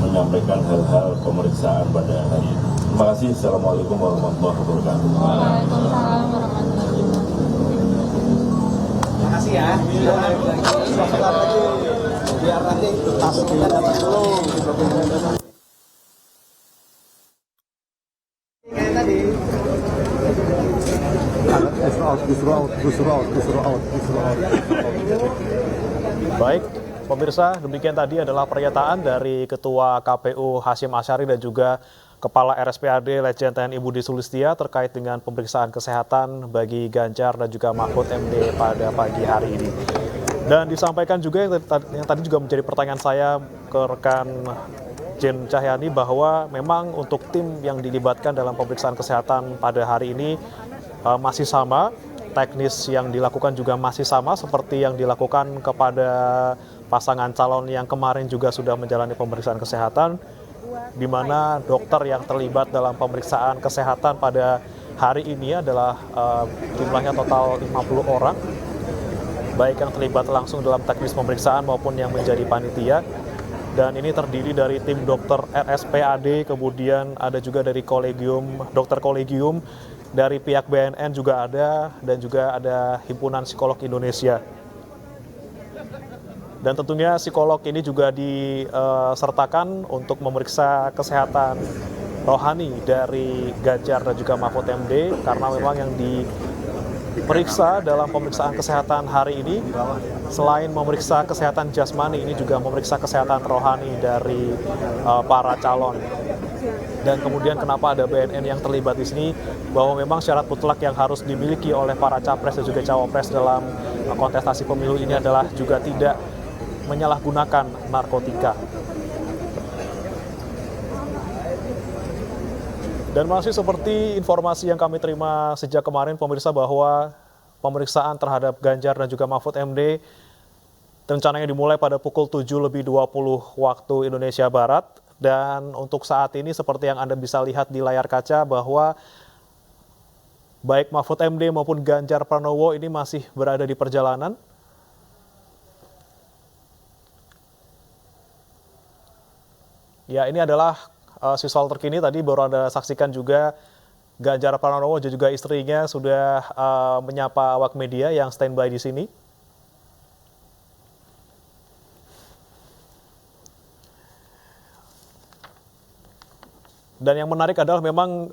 menyampaikan hal-hal pemeriksaan pada hari ini. Terima kasih. Assalamualaikum warahmatullahi wabarakatuh. Waalaikumsalam warahmatullahi wabarakatuh. Terima kasih ya. Sebentar lagi biar nanti tas kita datang dulu. Kayak tadi. Baik, pemirsa, demikian tadi adalah pernyataan dari Ketua KPU Hasyim Asyari dan juga Kepala RSPAD Letjen TNI Budi Sulistia terkait dengan pemeriksaan kesehatan bagi Ganjar dan juga Mahfud MD pada pagi hari ini. Dan disampaikan juga yang tadi juga menjadi pertanyaan saya ke rekan Jen Cahyani bahwa memang untuk tim yang dilibatkan dalam pemeriksaan kesehatan pada hari ini masih sama, teknis yang dilakukan juga masih sama seperti yang dilakukan kepada pasangan calon yang kemarin juga sudah menjalani pemeriksaan kesehatan, di mana dokter yang terlibat dalam pemeriksaan kesehatan pada hari ini adalah jumlahnya total 50 orang, baik yang terlibat langsung dalam teknis pemeriksaan maupun yang menjadi panitia. Dan ini terdiri dari tim dokter RSPAD, kemudian ada juga dari dokter kolegium, dari pihak BNN juga ada, dan juga ada Himpunan Psikolog Indonesia. Dan tentunya psikolog ini juga disertakan untuk memeriksa kesehatan rohani dari Ganjar dan juga Mahfud MD, karena memang yang diperiksa dalam pemeriksaan kesehatan hari ini, selain memeriksa kesehatan jasmani, ini juga memeriksa kesehatan rohani dari para calon. Dan kemudian kenapa ada BNN yang terlibat di sini, bahwa memang syarat mutlak yang harus dimiliki oleh para capres dan juga cawapres dalam kontestasi pemilu ini adalah juga tidak menyalahgunakan narkotika. Dan masih seperti informasi yang kami terima sejak kemarin, pemirsa, bahwa pemeriksaan terhadap Ganjar dan juga Mahfud MD rencananya dimulai pada pukul 7.20 waktu Indonesia Barat. Dan untuk saat ini seperti yang Anda bisa lihat di layar kaca bahwa baik Mahfud MD maupun Ganjar Pranowo ini masih berada di perjalanan. Ya, ini adalah visual terkini tadi baru Anda saksikan juga Ganjar Pranowo dan juga istrinya sudah menyapa awak media yang standby di sini. Dan yang menarik adalah memang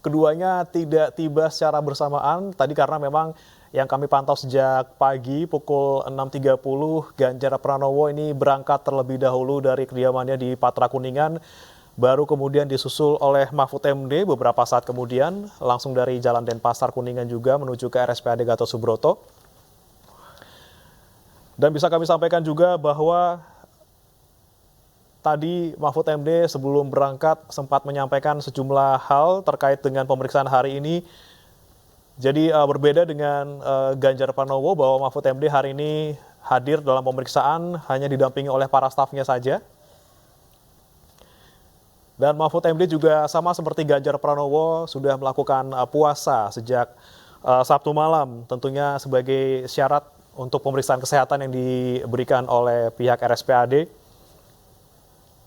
keduanya tidak tiba secara bersamaan tadi, karena memang yang kami pantau sejak pagi pukul 6.30 Ganjar Pranowo ini berangkat terlebih dahulu dari kediamannya di Patra Kuningan, baru kemudian disusul oleh Mahfud MD beberapa saat kemudian langsung dari Jalan Denpasar Kuningan juga menuju ke RSPAD Gatot Subroto. Dan bisa kami sampaikan juga bahwa tadi Mahfud MD sebelum berangkat sempat menyampaikan sejumlah hal terkait dengan pemeriksaan hari ini. Jadi berbeda dengan Ganjar Pranowo, bahwa Mahfud MD hari ini hadir dalam pemeriksaan hanya didampingi oleh para stafnya saja. Dan Mahfud MD juga sama seperti Ganjar Pranowo sudah melakukan puasa sejak Sabtu malam, tentunya sebagai syarat untuk pemeriksaan kesehatan yang diberikan oleh pihak RSPAD.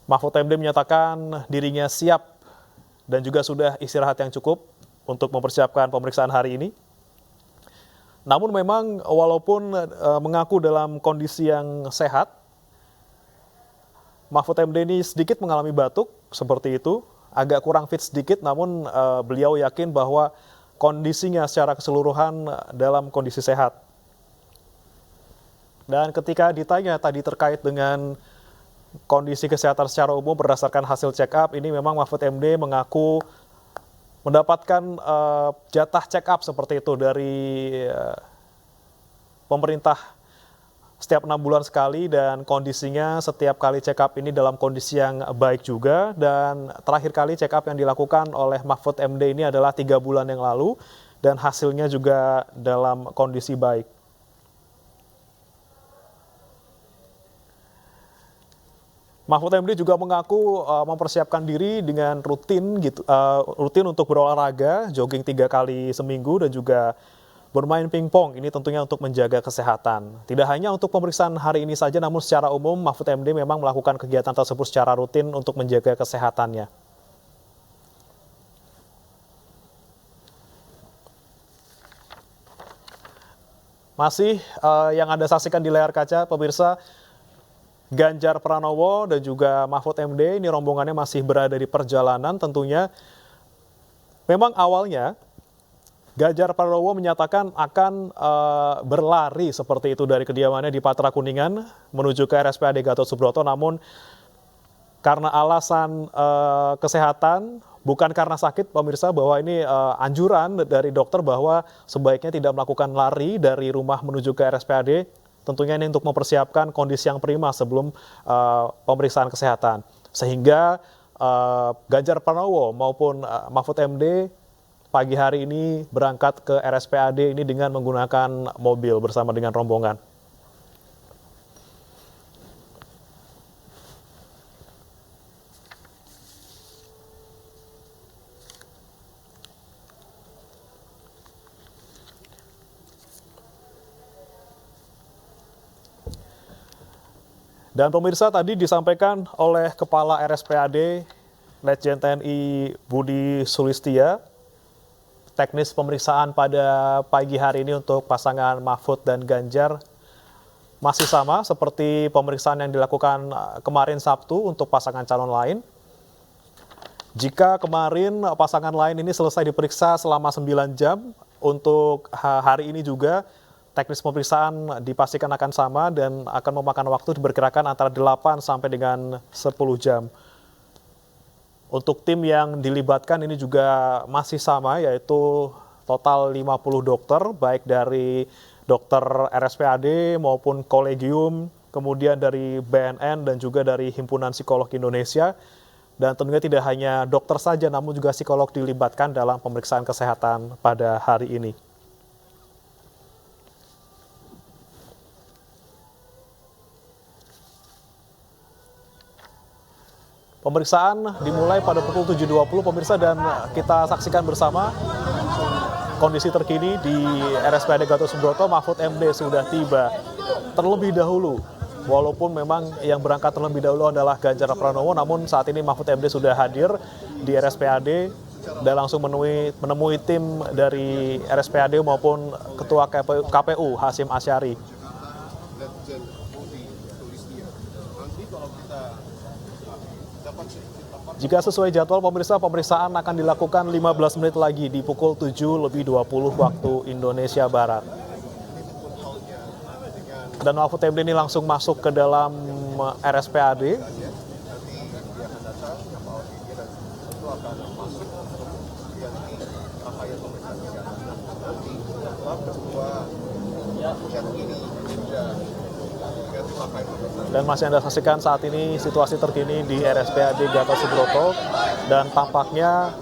Mahfud MD menyatakan dirinya siap dan juga sudah istirahat yang cukup untuk mempersiapkan pemeriksaan hari ini. Namun memang walaupun mengaku dalam kondisi yang sehat, Mahfud MD ini sedikit mengalami batuk seperti itu, agak kurang fit sedikit, namun beliau yakin bahwa kondisinya secara keseluruhan dalam kondisi sehat. Dan ketika ditanya tadi terkait dengan kondisi kesehatan secara umum berdasarkan hasil check up, ini memang Mahfud MD mengaku mendapatkan jatah check up seperti itu dari pemerintah setiap 6 bulan sekali, dan kondisinya setiap kali check up ini dalam kondisi yang baik juga. Dan terakhir kali check up yang dilakukan oleh Mahfud MD ini adalah 3 bulan yang lalu, dan hasilnya juga dalam kondisi baik. Mahfud MD juga mengaku mempersiapkan diri dengan rutin untuk berolahraga, jogging 3 kali seminggu, dan juga bermain pingpong. Ini tentunya untuk menjaga kesehatan. Tidak hanya untuk pemeriksaan hari ini saja, namun secara umum Mahfud MD memang melakukan kegiatan tersebut secara rutin untuk menjaga kesehatannya. Masih yang Anda saksikan di layar kaca, pemirsa, Ganjar Pranowo dan juga Mahfud MD, ini rombongannya masih berada di perjalanan tentunya. Memang awalnya Ganjar Pranowo menyatakan akan berlari seperti itu dari kediamannya di Patra Kuningan menuju ke RSPAD Gatot Subroto, namun karena alasan kesehatan, bukan karena sakit, pemirsa, bahwa ini anjuran dari dokter bahwa sebaiknya tidak melakukan lari dari rumah menuju ke RSPAD. Tentunya ini untuk mempersiapkan kondisi yang prima sebelum pemeriksaan kesehatan. Sehingga Ganjar Pranowo maupun Mahfud MD pagi hari ini berangkat ke RSPAD ini dengan menggunakan mobil bersama dengan rombongan. Dan pemirsa, tadi disampaikan oleh Kepala RSPAD Letjen TNI Budi Sulistia, teknis pemeriksaan pada pagi hari ini untuk pasangan Mahfud dan Ganjar masih sama seperti pemeriksaan yang dilakukan kemarin Sabtu untuk pasangan calon lain. Jika kemarin pasangan lain ini selesai diperiksa selama 9 jam, untuk hari ini juga teknis pemeriksaan dipastikan akan sama dan akan memakan waktu diperkirakan antara 8 sampai dengan 10 jam. Untuk tim yang dilibatkan ini juga masih sama, yaitu total 50 dokter, baik dari dokter RSPAD maupun kolegium, kemudian dari BNN dan juga dari Himpunan Psikolog Indonesia. Dan tentunya tidak hanya dokter saja, namun juga psikolog dilibatkan dalam pemeriksaan kesehatan pada hari ini. Pemeriksaan dimulai pada pukul 7.20, pemirsa, dan kita saksikan bersama kondisi terkini di RSPAD Gatot Subroto. Mahfud MD sudah tiba terlebih dahulu. Walaupun memang yang berangkat terlebih dahulu adalah Ganjar Pranowo, namun saat ini Mahfud MD sudah hadir di RSPAD dan langsung menemui tim dari RSPAD maupun Ketua KPU Hasyim Asyari. Jika sesuai jadwal pemirsa, pemeriksaan akan dilakukan 15 menit lagi di pukul 7.20 waktu Indonesia Barat. Dan Mahfud MD ini langsung masuk ke dalam RSPAD. Dan masih Anda saksikan saat ini situasi terkini di RSPAD Gatot Subroto, dan tampaknya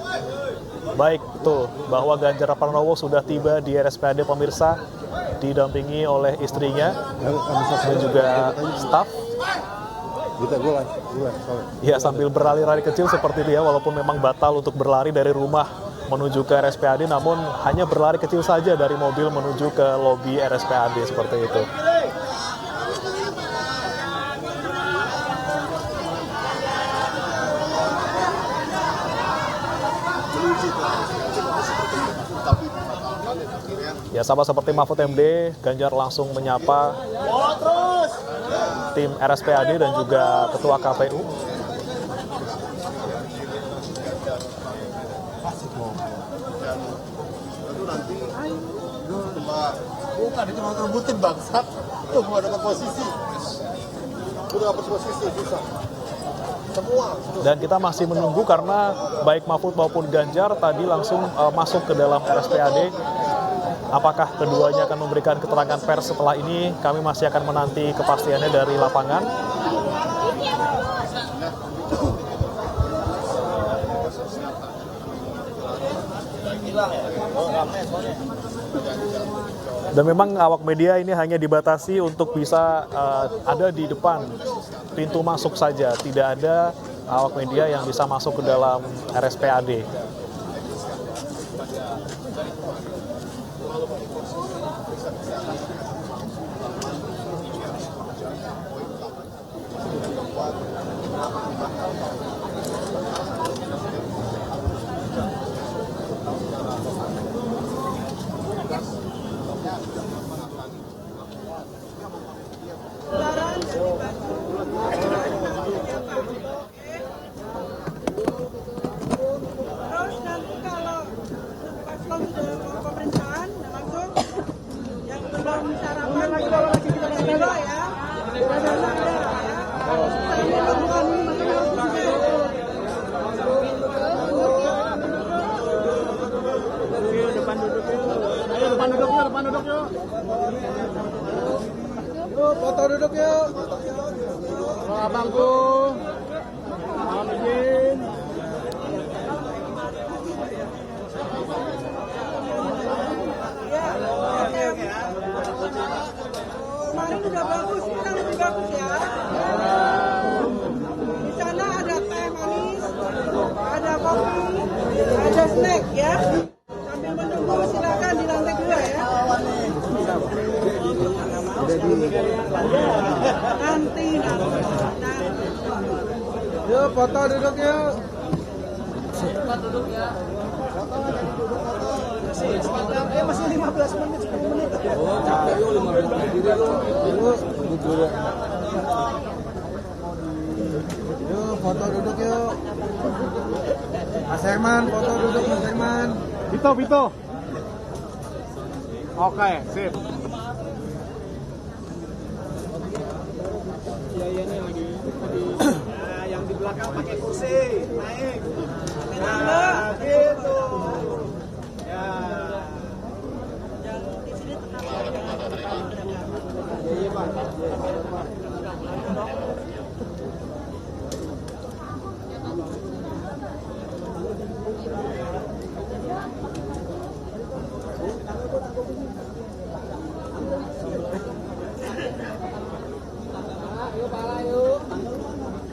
baik tuh bahwa Ganjar Pranowo sudah tiba di RSPAD, pemirsa, didampingi oleh istrinya dan juga staf. Ya, sambil berlari-lari kecil seperti dia, walaupun memang batal untuk berlari dari rumah menuju ke RSPAD, namun hanya berlari kecil saja dari mobil menuju ke lobi RSPAD seperti itu. Ya, sama seperti Mahfud MD, Ganjar langsung menyapa tim RSPAD dan juga Ketua KPU. Bukan, itu mau rebutin bangsat. Tuh mau dapat posisi. Udah dapat posisi, susah. Dan kita masih menunggu karena baik Mahfud maupun Ganjar tadi langsung masuk ke dalam RSPAD. Apakah keduanya akan memberikan keterangan pers setelah ini? Kami masih akan menanti kepastiannya dari lapangan. Dan memang awak media ini hanya dibatasi untuk bisa ada di depan pintu masuk saja. Tidak ada awak media yang bisa masuk ke dalam RSPAD. duduk yuk. Abangku. Mohon izin. Kemarin udah bagus, kita lebih bagus ya. Di sana ada teh manis, ada kopi, ada snack ya. Sambil menunggu silakan di lantai 2 ya. Nanti. Yuk foto duduk yuk. Masih 15 menit, 10 menit. Oh, capek yuk 15 menit diri lu. Yuk foto duduk yuk. Mas Herman, foto duduk Mas Herman. Bito. Oke, sip. Nah, yang di belakang pakai kursi, naik. Nah, gitu. Ya. Iya, Pak.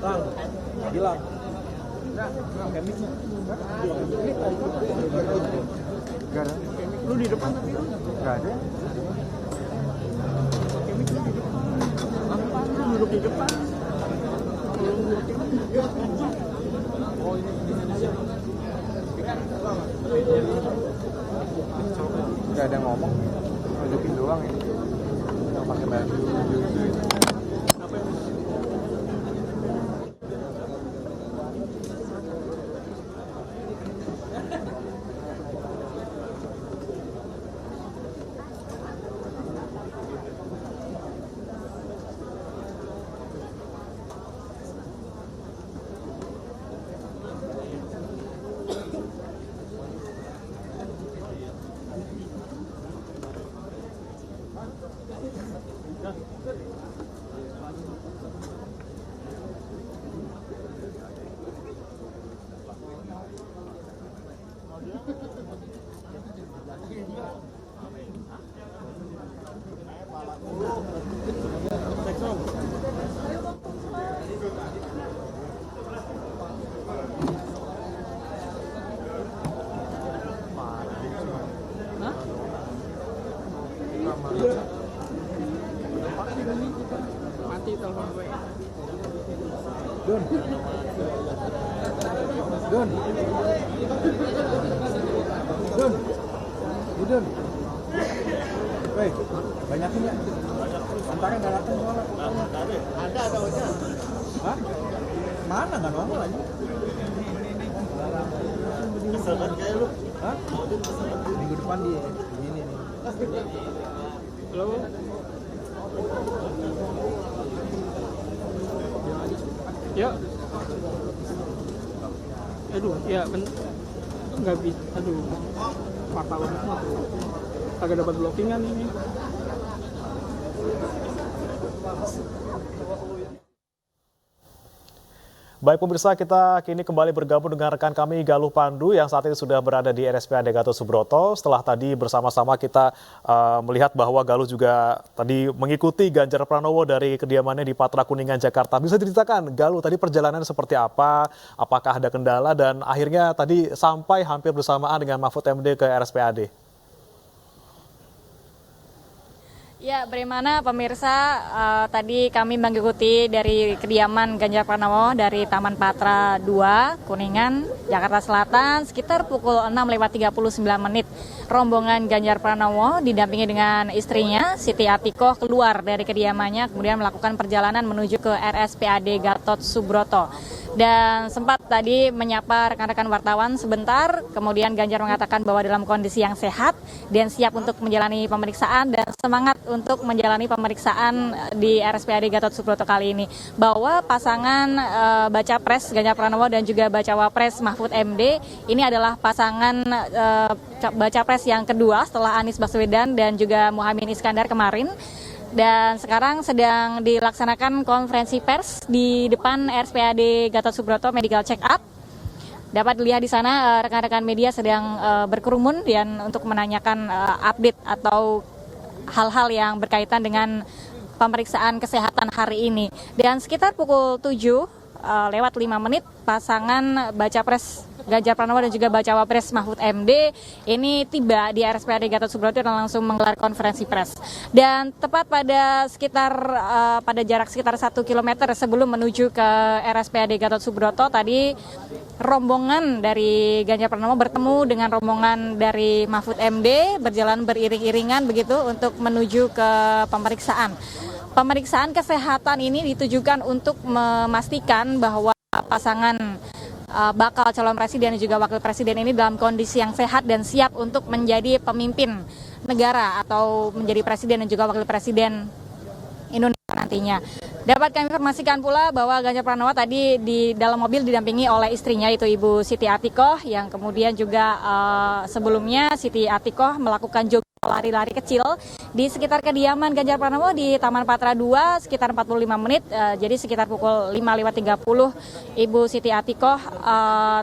Bang, bilang. Gak ada. Lu di depan tapi lu gak ada. Lu duduk di depan. Oh ini gak ada ngomong, nunjukin doang ya. Yang pakai baju. Mati telepon gue. Don. Woi, banyakin ya. Antaranya nggak datang soalnya. Ada ojek. Hah? Mana nggak nongol aja? Keselkan kayak lu. Hah? Minggu depan dia begini nih. Halo. Ya. Aduh, ya nggak bisa. Aduh, wartawan semua tuh. Kagak dapat blockingan ini. Baik pemirsa, kita kini kembali bergabung dengan rekan kami Galuh Pandu yang saat ini sudah berada di RSPAD Gatot Subroto. Setelah tadi bersama-sama kita melihat bahwa Galuh juga tadi mengikuti Ganjar Pranowo dari kediamannya di Patra Kuningan, Jakarta. Bisa diceritakan Galuh tadi perjalanan seperti apa, apakah ada kendala dan akhirnya tadi sampai hampir bersamaan dengan Mahfud MD ke RSPAD? Ya, bagaimana pemirsa, tadi kami mengikuti dari kediaman Ganjar Pranowo dari Taman Patra 2, Kuningan, Jakarta Selatan, sekitar pukul 6:39. Rombongan Ganjar Pranowo didampingi dengan istrinya, Siti Atikoh, keluar dari kediamannya, kemudian melakukan perjalanan menuju ke RSPAD Gatot Subroto. Dan sempat tadi menyapa rekan-rekan wartawan sebentar, kemudian Ganjar mengatakan bahwa dalam kondisi yang sehat dan siap untuk menjalani pemeriksaan dan semangat untuk menjalani pemeriksaan di RSPAD Gatot Subroto kali ini. Bahwa pasangan Baca Pres Ganjar Pranowo dan juga Bacawa Pres Mahfud MD ini adalah pasangan Baca Pres yang kedua setelah Anies Baswedan dan juga Muhaimin Iskandar kemarin. Dan sekarang sedang dilaksanakan konferensi pers di depan RSPAD Gatot Subroto Medical Check Up. Dapat dilihat di sana rekan-rekan media sedang berkerumun dan untuk menanyakan update atau hal-hal yang berkaitan dengan pemeriksaan kesehatan hari ini. Dan sekitar pukul 7 lewat 5 menit pasangan baca pres Ganjar Pranowo dan juga bacawa pres Mahfud MD ini tiba di RSPAD Gatot Subroto dan langsung menggelar konferensi pers. Dan tepat pada jarak sekitar 1 km sebelum menuju ke RSPAD Gatot Subroto tadi rombongan dari Ganjar Pranowo bertemu dengan rombongan dari Mahfud MD berjalan beriring-iringan begitu untuk menuju ke pemeriksaan. Pemeriksaan kesehatan ini ditujukan untuk memastikan bahwa pasangan bakal calon presiden dan juga wakil presiden ini dalam kondisi yang sehat dan siap untuk menjadi pemimpin negara atau menjadi presiden dan juga wakil presiden Indonesia nantinya. Dapat kami informasikan pula bahwa Ganjar Pranowo tadi di dalam mobil didampingi oleh istrinya yaitu Ibu Siti Atikoh yang kemudian juga sebelumnya Siti Atikoh melakukan jogging lari-lari kecil di sekitar kediaman Ganjar Pranowo di Taman Patra 2 sekitar 45 menit. Jadi sekitar pukul 5.30 Ibu Siti Atikoh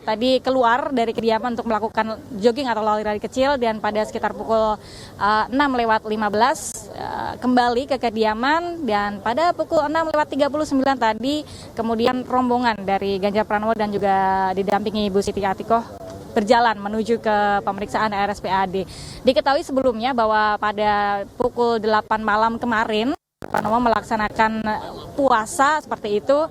tadi keluar dari kediaman untuk melakukan jogging atau lari-lari kecil dan pada sekitar pukul 6.15 kembali ke kediaman dan pada pukul 6.39 tadi kemudian rombongan dari Ganjar Pranowo dan juga didampingi Ibu Siti Atikoh berjalan menuju ke pemeriksaan RSPAD. Diketahui sebelumnya bahwa pada pukul 8 malam kemarin Pranowo melaksanakan puasa seperti itu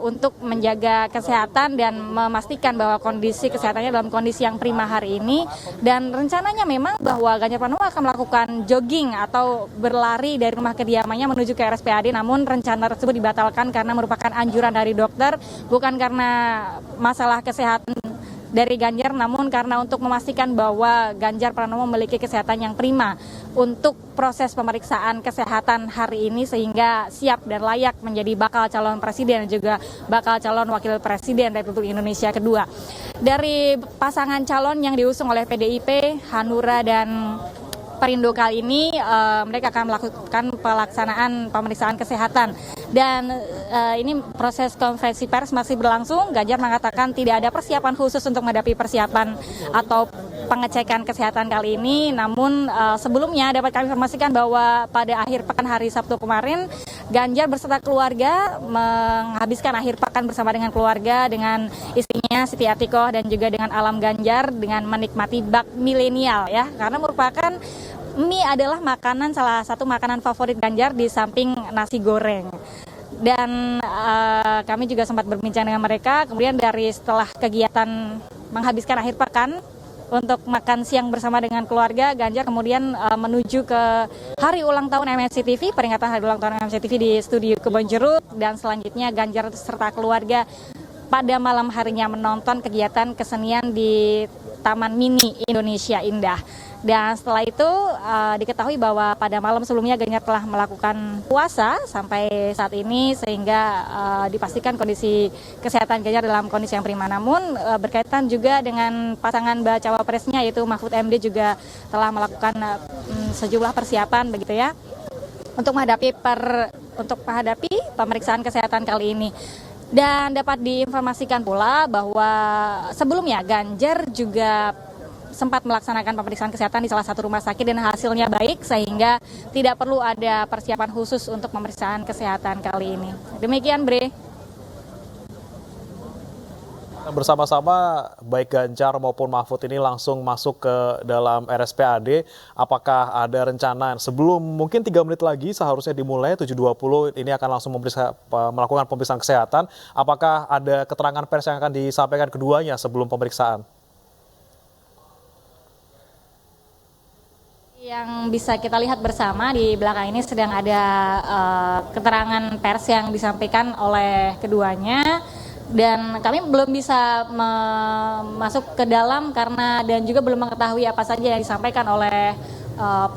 untuk menjaga kesehatan dan memastikan bahwa kondisi kesehatannya dalam kondisi yang prima hari ini. Dan rencananya memang bahwa Ganjar Pranowo akan melakukan jogging atau berlari dari rumah kediamannya menuju ke RSPAD, namun rencana tersebut dibatalkan karena merupakan anjuran dari dokter, bukan karena masalah kesehatan dari Ganjar, namun karena untuk memastikan bahwa Ganjar Pranowo memiliki kesehatan yang prima untuk proses pemeriksaan kesehatan hari ini sehingga siap dan layak menjadi bakal calon presiden dan juga bakal calon wakil presiden Republik Indonesia kedua. Dari pasangan calon yang diusung oleh PDIP, Hanura dan Perindo kali ini mereka akan melakukan pelaksanaan pemeriksaan kesehatan dan ini proses konferensi pers masih berlangsung. Ganjar mengatakan tidak ada persiapan khusus untuk menghadapi persiapan atau pengecekan kesehatan kali ini, namun sebelumnya dapat kami informasikan bahwa pada akhir pekan hari Sabtu kemarin Ganjar beserta keluarga menghabiskan akhir pekan bersama dengan keluarga, dengan istrinya Siti Atikoh dan juga dengan Alam Ganjar dengan menikmati bak milenial ya, karena merupakan mie adalah salah satu makanan favorit Ganjar di samping nasi goreng. Dan kami juga sempat berbincang dengan mereka, kemudian setelah kegiatan menghabiskan akhir pekan untuk makan siang bersama dengan keluarga, Ganjar kemudian menuju ke hari ulang tahun MNC TV, peringatan hari ulang tahun MNC TV di studio Kebonjeruk, dan selanjutnya Ganjar serta keluarga pada malam harinya menonton kegiatan kesenian di Taman Mini Indonesia Indah. Dan setelah itu diketahui bahwa pada malam sebelumnya Ganjar telah melakukan puasa sampai saat ini sehingga dipastikan kondisi kesehatan Ganjar dalam kondisi yang prima. Namun berkaitan juga dengan pasangan bacawa presnya yaitu Mahfud MD juga telah melakukan sejumlah persiapan begitu ya untuk menghadapi pemeriksaan kesehatan kali ini. Dan dapat diinformasikan pula bahwa sebelumnya Ganjar juga sempat melaksanakan pemeriksaan kesehatan di salah satu rumah sakit dan hasilnya baik sehingga tidak perlu ada persiapan khusus untuk pemeriksaan kesehatan kali ini. Demikian Bre. Bersama-sama baik Ganjar maupun Mahfud ini langsung masuk ke dalam RSPAD. Apakah ada rencana sebelum mungkin 3 menit lagi seharusnya dimulai 7.20 ini akan langsung melakukan pemeriksaan kesehatan. Apakah ada keterangan pers yang akan disampaikan keduanya sebelum pemeriksaan? Yang bisa kita lihat bersama di belakang ini sedang ada keterangan pers yang disampaikan oleh keduanya. Dan kami belum bisa masuk ke dalam dan juga belum mengetahui apa saja yang disampaikan oleh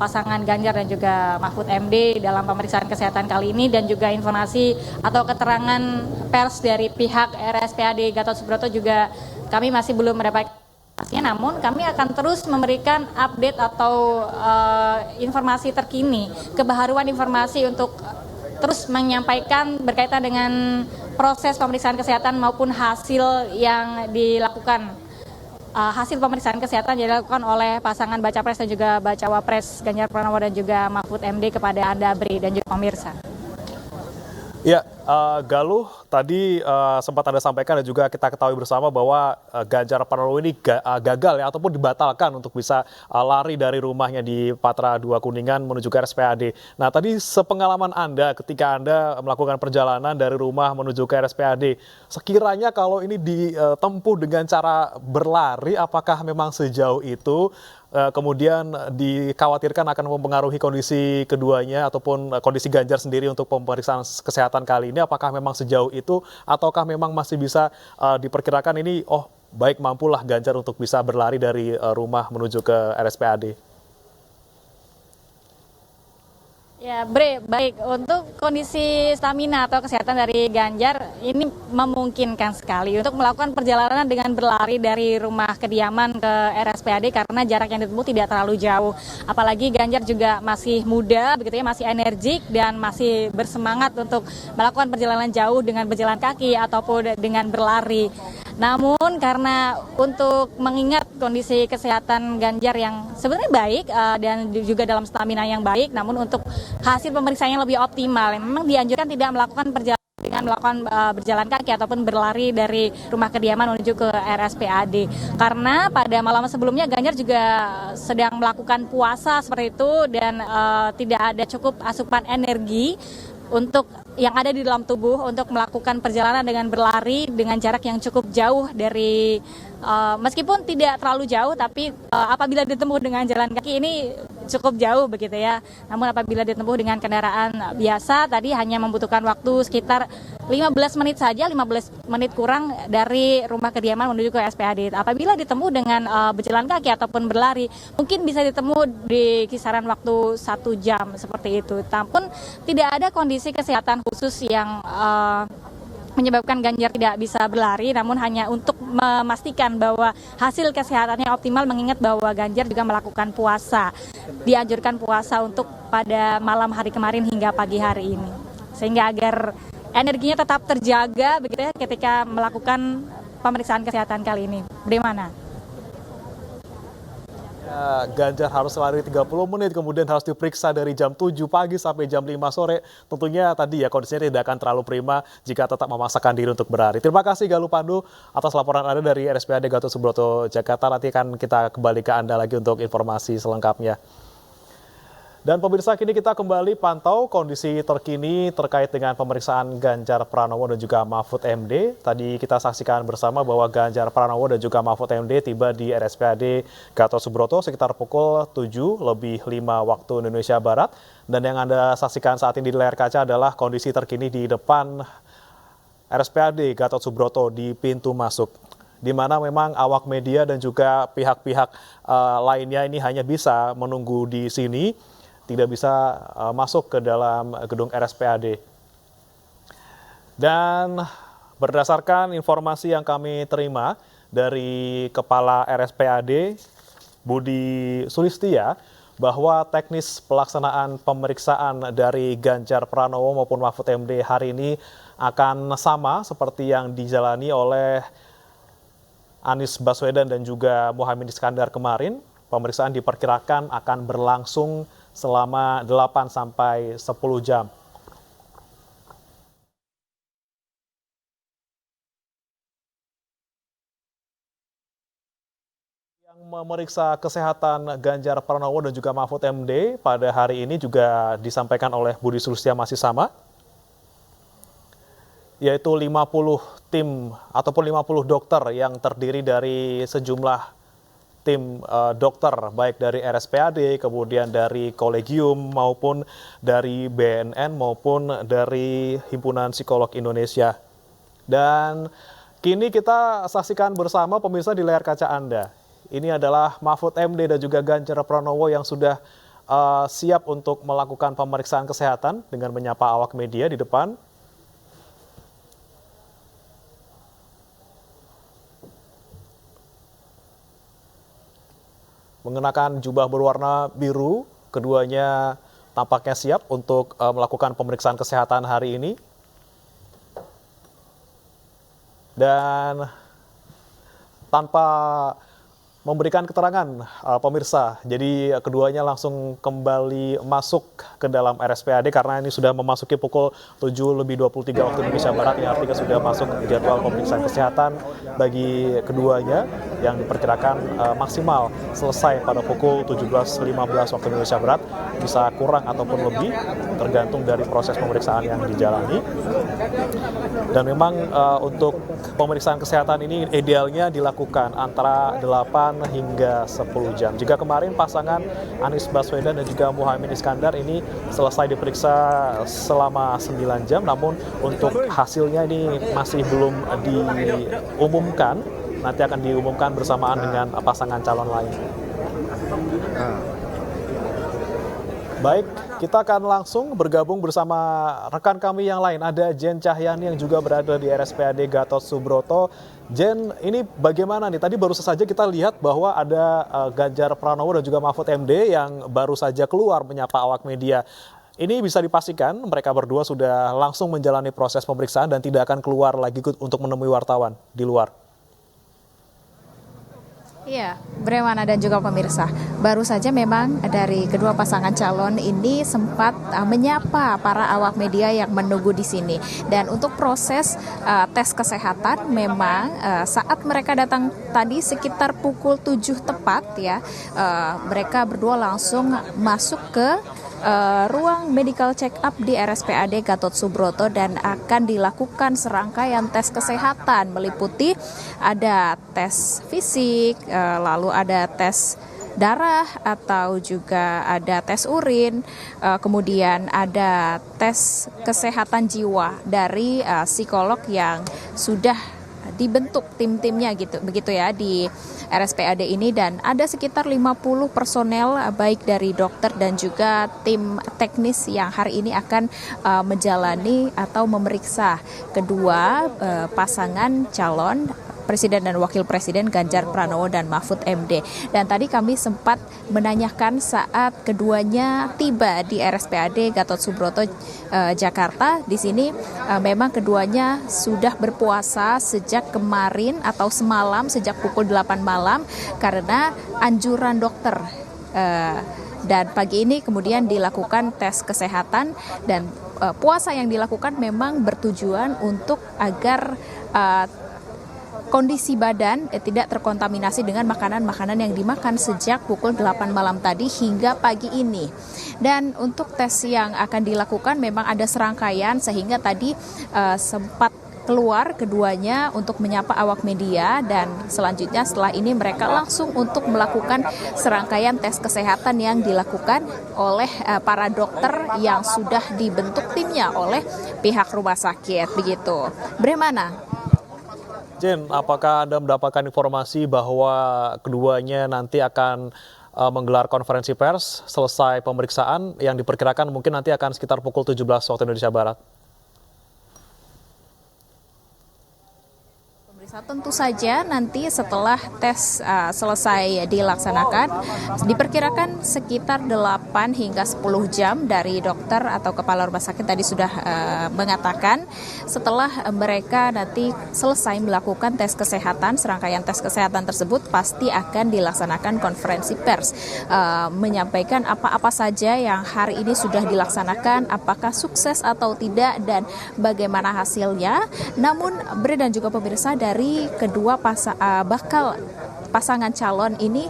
pasangan Ganjar dan juga Mahfud MD dalam pemeriksaan kesehatan kali ini, dan juga informasi atau keterangan pers dari pihak RSPAD Gatot Subroto juga kami masih belum mendapat pastinya, namun kami akan terus memberikan update atau informasi terkini, kebaharuan informasi untuk terus menyampaikan berkaitan dengan proses pemeriksaan kesehatan maupun hasil yang dilakukan. Hasil pemeriksaan kesehatan yang dilakukan oleh pasangan Baca Pres dan juga Bacawa Pres Ganjar Pranowo dan juga Mahfud MD kepada Anda, Bri, dan juga pemirsa. Ya, Galuh, tadi sempat Anda sampaikan dan juga kita ketahui bersama bahwa Ganjar Pranowo ini gagal ya ataupun dibatalkan untuk bisa lari dari rumahnya di Patra 2 Kuningan menuju ke RSPAD. Nah, tadi sepengalaman Anda ketika Anda melakukan perjalanan dari rumah menuju ke RSPAD, sekiranya kalau ini ditempuh dengan cara berlari, apakah memang sejauh itu? Kemudian dikhawatirkan akan mempengaruhi kondisi keduanya ataupun kondisi Ganjar sendiri untuk pemeriksaan kesehatan kali ini. Apakah memang sejauh itu ataukah memang masih bisa diperkirakan ini baik mampulah Ganjar untuk bisa berlari dari rumah menuju ke RSPAD? Ya, Bre, baik. Untuk kondisi stamina atau kesehatan dari Ganjar ini memungkinkan sekali untuk melakukan perjalanan dengan berlari dari rumah kediaman ke RSPAD karena jarak yang ditempuh tidak terlalu jauh. Apalagi Ganjar juga masih muda, begitu ya, masih energik dan masih bersemangat untuk melakukan perjalanan jauh dengan berjalan kaki ataupun dengan berlari. Namun karena untuk mengingat kondisi kesehatan Ganjar yang sebenarnya baik dan juga dalam stamina yang baik, namun untuk hasil pemeriksaan yang lebih optimal, memang dianjurkan tidak melakukan perjalanan dengan melakukan berjalan kaki ataupun berlari dari rumah kediaman menuju ke RSPAD. Karena pada malam sebelumnya Ganjar juga sedang melakukan puasa seperti itu dan tidak ada cukup asupan energi untuk yang ada di dalam tubuh untuk melakukan perjalanan dengan berlari dengan jarak yang cukup jauh dari meskipun tidak terlalu jauh tapi apabila ditempuh dengan jalan kaki ini cukup jauh begitu ya. Namun apabila ditempuh dengan kendaraan biasa tadi hanya membutuhkan waktu sekitar 15 menit saja, 15 menit kurang dari rumah kediaman menuju ke RSPAD. Apabila ditempuh dengan berjalan kaki ataupun berlari, mungkin bisa ditempuh di kisaran waktu 1 jam seperti itu. Namun tidak ada kondisi kesehatan khusus yang menyebabkan Ganjar tidak bisa berlari, namun hanya untuk memastikan bahwa hasil kesehatannya optimal mengingat bahwa Ganjar juga melakukan puasa. Dianjurkan puasa untuk pada malam hari kemarin hingga pagi hari ini. Sehingga agar energinya tetap terjaga begitu ya ketika melakukan pemeriksaan kesehatan kali ini. Bagaimana? Ganjar harus lari 30 menit, kemudian harus diperiksa dari jam 7 pagi sampai jam 5 sore. Tentunya tadi ya kondisinya tidak akan terlalu prima jika tetap memaksakan diri untuk berlari. Terima kasih Galuh Pandu atas laporan Anda dari RSPAD Gatot Subroto, Jakarta. Nanti akan kita kembali ke Anda lagi untuk informasi selengkapnya. Dan pemirsa, kini kita kembali pantau kondisi terkini terkait dengan pemeriksaan Ganjar Pranowo dan juga Mahfud MD. Tadi kita saksikan bersama bahwa Ganjar Pranowo dan juga Mahfud MD tiba di RSPAD Gatot Subroto sekitar pukul 7:05 waktu Indonesia Barat. Dan yang Anda saksikan saat ini di layar kaca adalah kondisi terkini di depan RSPAD Gatot Subroto di pintu masuk, di mana memang awak media dan juga pihak-pihak lainnya ini hanya bisa menunggu di sini, tidak bisa masuk ke dalam gedung RSPAD. Dan berdasarkan informasi yang kami terima dari Kepala RSPAD, Budi Sulistia, bahwa teknis pelaksanaan pemeriksaan dari Ganjar Pranowo maupun Mahfud MD hari ini akan sama seperti yang dijalani oleh Anies Baswedan dan juga Muhaimin Iskandar kemarin. Pemeriksaan diperkirakan akan berlangsung selama 8 sampai 10 jam. Yang memeriksa kesehatan Ganjar Pranowo dan juga Mahfud MD pada hari ini juga disampaikan oleh Budi Sulistia masih sama, yaitu 50 tim ataupun 50 dokter yang terdiri dari sejumlah tim dokter baik dari RSPAD, kemudian dari Kolegium maupun dari BNN maupun dari Himpunan Psikolog Indonesia. Dan kini kita saksikan bersama pemirsa di layar kaca Anda. Ini adalah Mahfud MD dan juga Ganjar Pranowo yang sudah siap untuk melakukan pemeriksaan kesehatan dengan menyapa awak media di depan. mengenakan jubah berwarna biru. Keduanya tampaknya siap untuk melakukan pemeriksaan kesehatan hari ini. Dan tanpa memberikan keterangan pemirsa, jadi keduanya langsung kembali masuk ke dalam RSPAD karena ini sudah memasuki pukul 7:23 waktu Indonesia Barat, yang artinya sudah masuk jadwal pemeriksaan kesehatan bagi keduanya yang diperkirakan maksimal selesai pada pukul 17:15 waktu Indonesia Barat, bisa kurang ataupun lebih tergantung dari proses pemeriksaan yang dijalani. Dan memang untuk pemeriksaan kesehatan ini idealnya dilakukan antara 8 hingga 10 jam. Jika kemarin pasangan Anies Baswedan dan juga Muhaimin Iskandar ini selesai diperiksa selama 9 jam, namun untuk hasilnya ini masih belum diumumkan. Nanti akan diumumkan bersamaan dengan pasangan calon lain. Baik, kita akan langsung bergabung bersama rekan kami yang lain. Ada Jen Cahyani yang juga berada di RSPAD Gatot Subroto. Jen, ini bagaimana nih? Tadi baru saja kita lihat bahwa ada Ganjar Pranowo dan juga Mahfud MD yang baru saja keluar menyapa awak media. Ini bisa dipastikan mereka berdua sudah langsung menjalani proses pemeriksaan dan tidak akan keluar lagi untuk menemui wartawan di luar. Iya, Bremana dan juga pemirsa, baru saja memang dari kedua pasangan calon ini sempat menyapa para awak media yang menunggu di sini. Dan untuk proses tes kesehatan memang saat mereka datang tadi sekitar pukul 7 tepat ya, mereka berdua langsung masuk ke ruang medical check up di RSPAD Gatot Subroto dan akan dilakukan serangkaian tes kesehatan meliputi ada tes fisik, lalu ada tes darah atau juga ada tes urin, kemudian ada tes kesehatan jiwa dari psikolog yang sudah dibentuk tim-timnya gitu begitu ya di RSPAD ini, dan ada sekitar 50 personel baik dari dokter dan juga tim teknis yang hari ini akan menjalani atau memeriksa kedua pasangan calon Presiden dan Wakil Presiden Ganjar Pranowo dan Mahfud MD. Dan tadi kami sempat menanyakan saat keduanya tiba di RSPAD Gatot Subroto Jakarta. Di sini memang keduanya sudah berpuasa sejak kemarin atau semalam sejak pukul 8 malam karena anjuran dokter. Dan pagi ini kemudian dilakukan tes kesehatan dan puasa yang dilakukan memang bertujuan untuk agar kondisi badan tidak terkontaminasi dengan makanan-makanan yang dimakan sejak pukul 8 malam tadi hingga pagi ini. Dan untuk tes yang akan dilakukan memang ada serangkaian sehingga tadi sempat keluar keduanya untuk menyapa awak media, dan selanjutnya setelah ini mereka langsung untuk melakukan serangkaian tes kesehatan yang dilakukan oleh para dokter yang sudah dibentuk timnya oleh pihak rumah sakit begitu. Bremana. Jen, apakah Anda mendapatkan informasi bahwa keduanya nanti akan menggelar konferensi pers selesai pemeriksaan yang diperkirakan mungkin nanti akan sekitar pukul 17 waktu Indonesia Barat? Tentu saja nanti setelah tes selesai dilaksanakan, diperkirakan sekitar 8 hingga 10 jam dari dokter atau kepala rumah sakit tadi sudah mengatakan setelah mereka nanti selesai melakukan tes kesehatan, serangkaian tes kesehatan tersebut pasti akan dilaksanakan konferensi pers, menyampaikan apa-apa saja yang hari ini sudah dilaksanakan, apakah sukses atau tidak dan bagaimana hasilnya. Namun Bre dan juga pemirsa, dari kedua bakal pasangan calon ini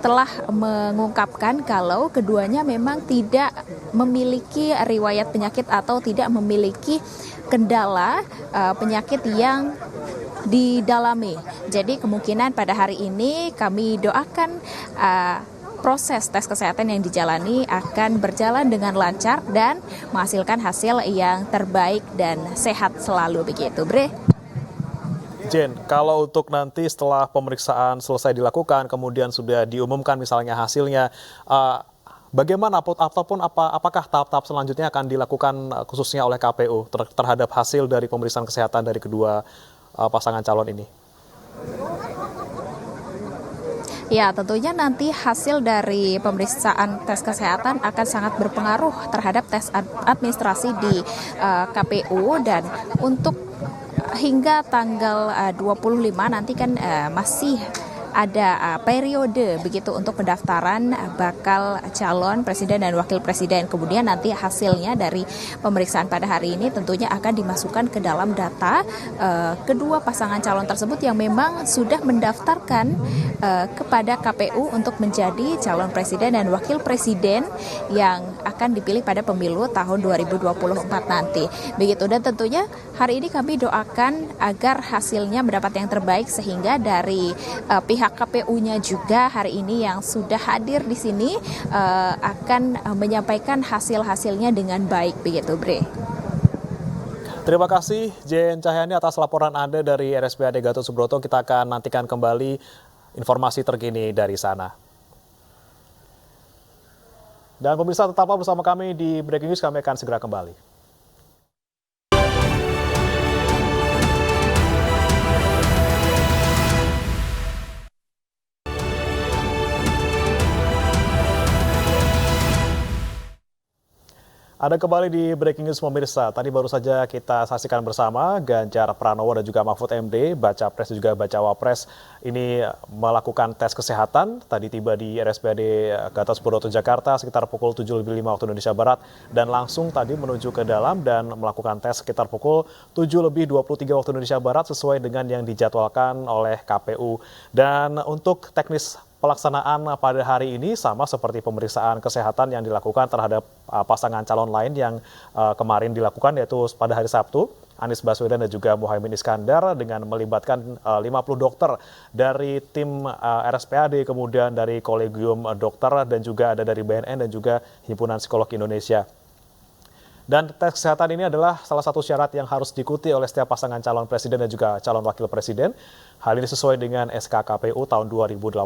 telah mengungkapkan kalau keduanya memang tidak memiliki riwayat penyakit atau tidak memiliki kendala penyakit yang didalami. Jadi kemungkinan pada hari ini kami doakan proses tes kesehatan yang dijalani akan berjalan dengan lancar dan menghasilkan hasil yang terbaik dan sehat selalu begitu, Bre. Jen, kalau untuk nanti setelah pemeriksaan selesai dilakukan, kemudian sudah diumumkan misalnya hasilnya, bagaimana ataupun apakah tahap-tahap selanjutnya akan dilakukan khususnya oleh KPU terhadap hasil dari pemeriksaan kesehatan dari kedua pasangan calon ini? Ya, tentunya nanti hasil dari pemeriksaan tes kesehatan akan sangat berpengaruh terhadap tes administrasi di KPU, dan untuk hingga tanggal 25 nanti kan masih ada periode begitu untuk pendaftaran bakal calon presiden dan wakil presiden. Kemudian nanti hasilnya dari pemeriksaan pada hari ini tentunya akan dimasukkan ke dalam data kedua pasangan calon tersebut yang memang sudah mendaftarkan kepada KPU untuk menjadi calon presiden dan wakil presiden yang akan dipilih pada pemilu tahun 2024 nanti. Begitu, dan tentunya hari ini kami doakan agar hasilnya mendapat yang terbaik, sehingga dari pihak KPU-nya juga hari ini yang sudah hadir di sini akan menyampaikan hasil-hasilnya dengan baik, begitu Bre. Terima kasih Jen Cahyani atas laporan Anda dari RSPAD Gatot Subroto. Kita akan nantikan kembali informasi terkini dari sana. Dan pemirsa, tetaplah bersama kami di Breaking News, kami akan segera kembali. Ada kembali di Breaking News pemirsa. Tadi baru saja kita saksikan bersama Ganjar Pranowo dan juga Mahfud MD, baca pres dan juga bacawa pres ini melakukan tes kesehatan. Tadi tiba di RSPAD Gatot Subroto Jakarta sekitar pukul 7.05 waktu Indonesia Barat, dan langsung tadi menuju ke dalam dan melakukan tes sekitar pukul 7.23 waktu Indonesia Barat sesuai dengan yang dijadwalkan oleh KPU. Dan untuk teknis pelaksanaan pada hari ini sama seperti pemeriksaan kesehatan yang dilakukan terhadap pasangan calon lain yang kemarin dilakukan, yaitu pada hari Sabtu, Anies Baswedan dan juga Muhaimin Iskandar, dengan melibatkan 50 dokter dari tim RSPAD, kemudian dari Kolegium Dokter, dan juga ada dari BNN dan juga Himpunan Psikolog Indonesia. Dan tes kesehatan ini adalah salah satu syarat yang harus diikuti oleh setiap pasangan calon presiden dan juga calon wakil presiden. Hal ini sesuai dengan SK KPU tahun 2018,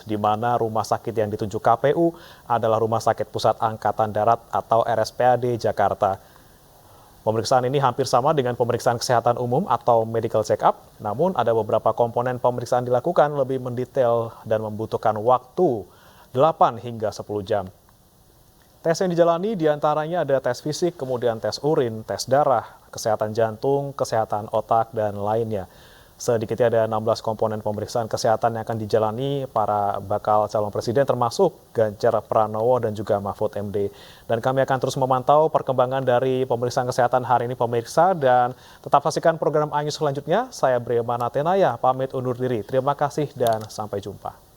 di mana rumah sakit yang ditunjuk KPU adalah Rumah Sakit Pusat Angkatan Darat atau RSPAD Jakarta. Pemeriksaan ini hampir sama dengan pemeriksaan kesehatan umum atau medical check-up, namun ada beberapa komponen pemeriksaan dilakukan lebih mendetail dan membutuhkan waktu 8 hingga 10 jam. Tes yang dijalani diantaranya ada tes fisik, kemudian tes urin, tes darah, kesehatan jantung, kesehatan otak, dan lainnya. Sedikitnya ada 16 komponen pemeriksaan kesehatan yang akan dijalani para bakal calon presiden, termasuk Ganjar Pranowo dan juga Mahfud MD. Dan kami akan terus memantau perkembangan dari pemeriksaan kesehatan hari ini pemirsa, dan tetap saksikan program iNews selanjutnya. Saya Bremana Tenaya, pamit undur diri. Terima kasih dan sampai jumpa.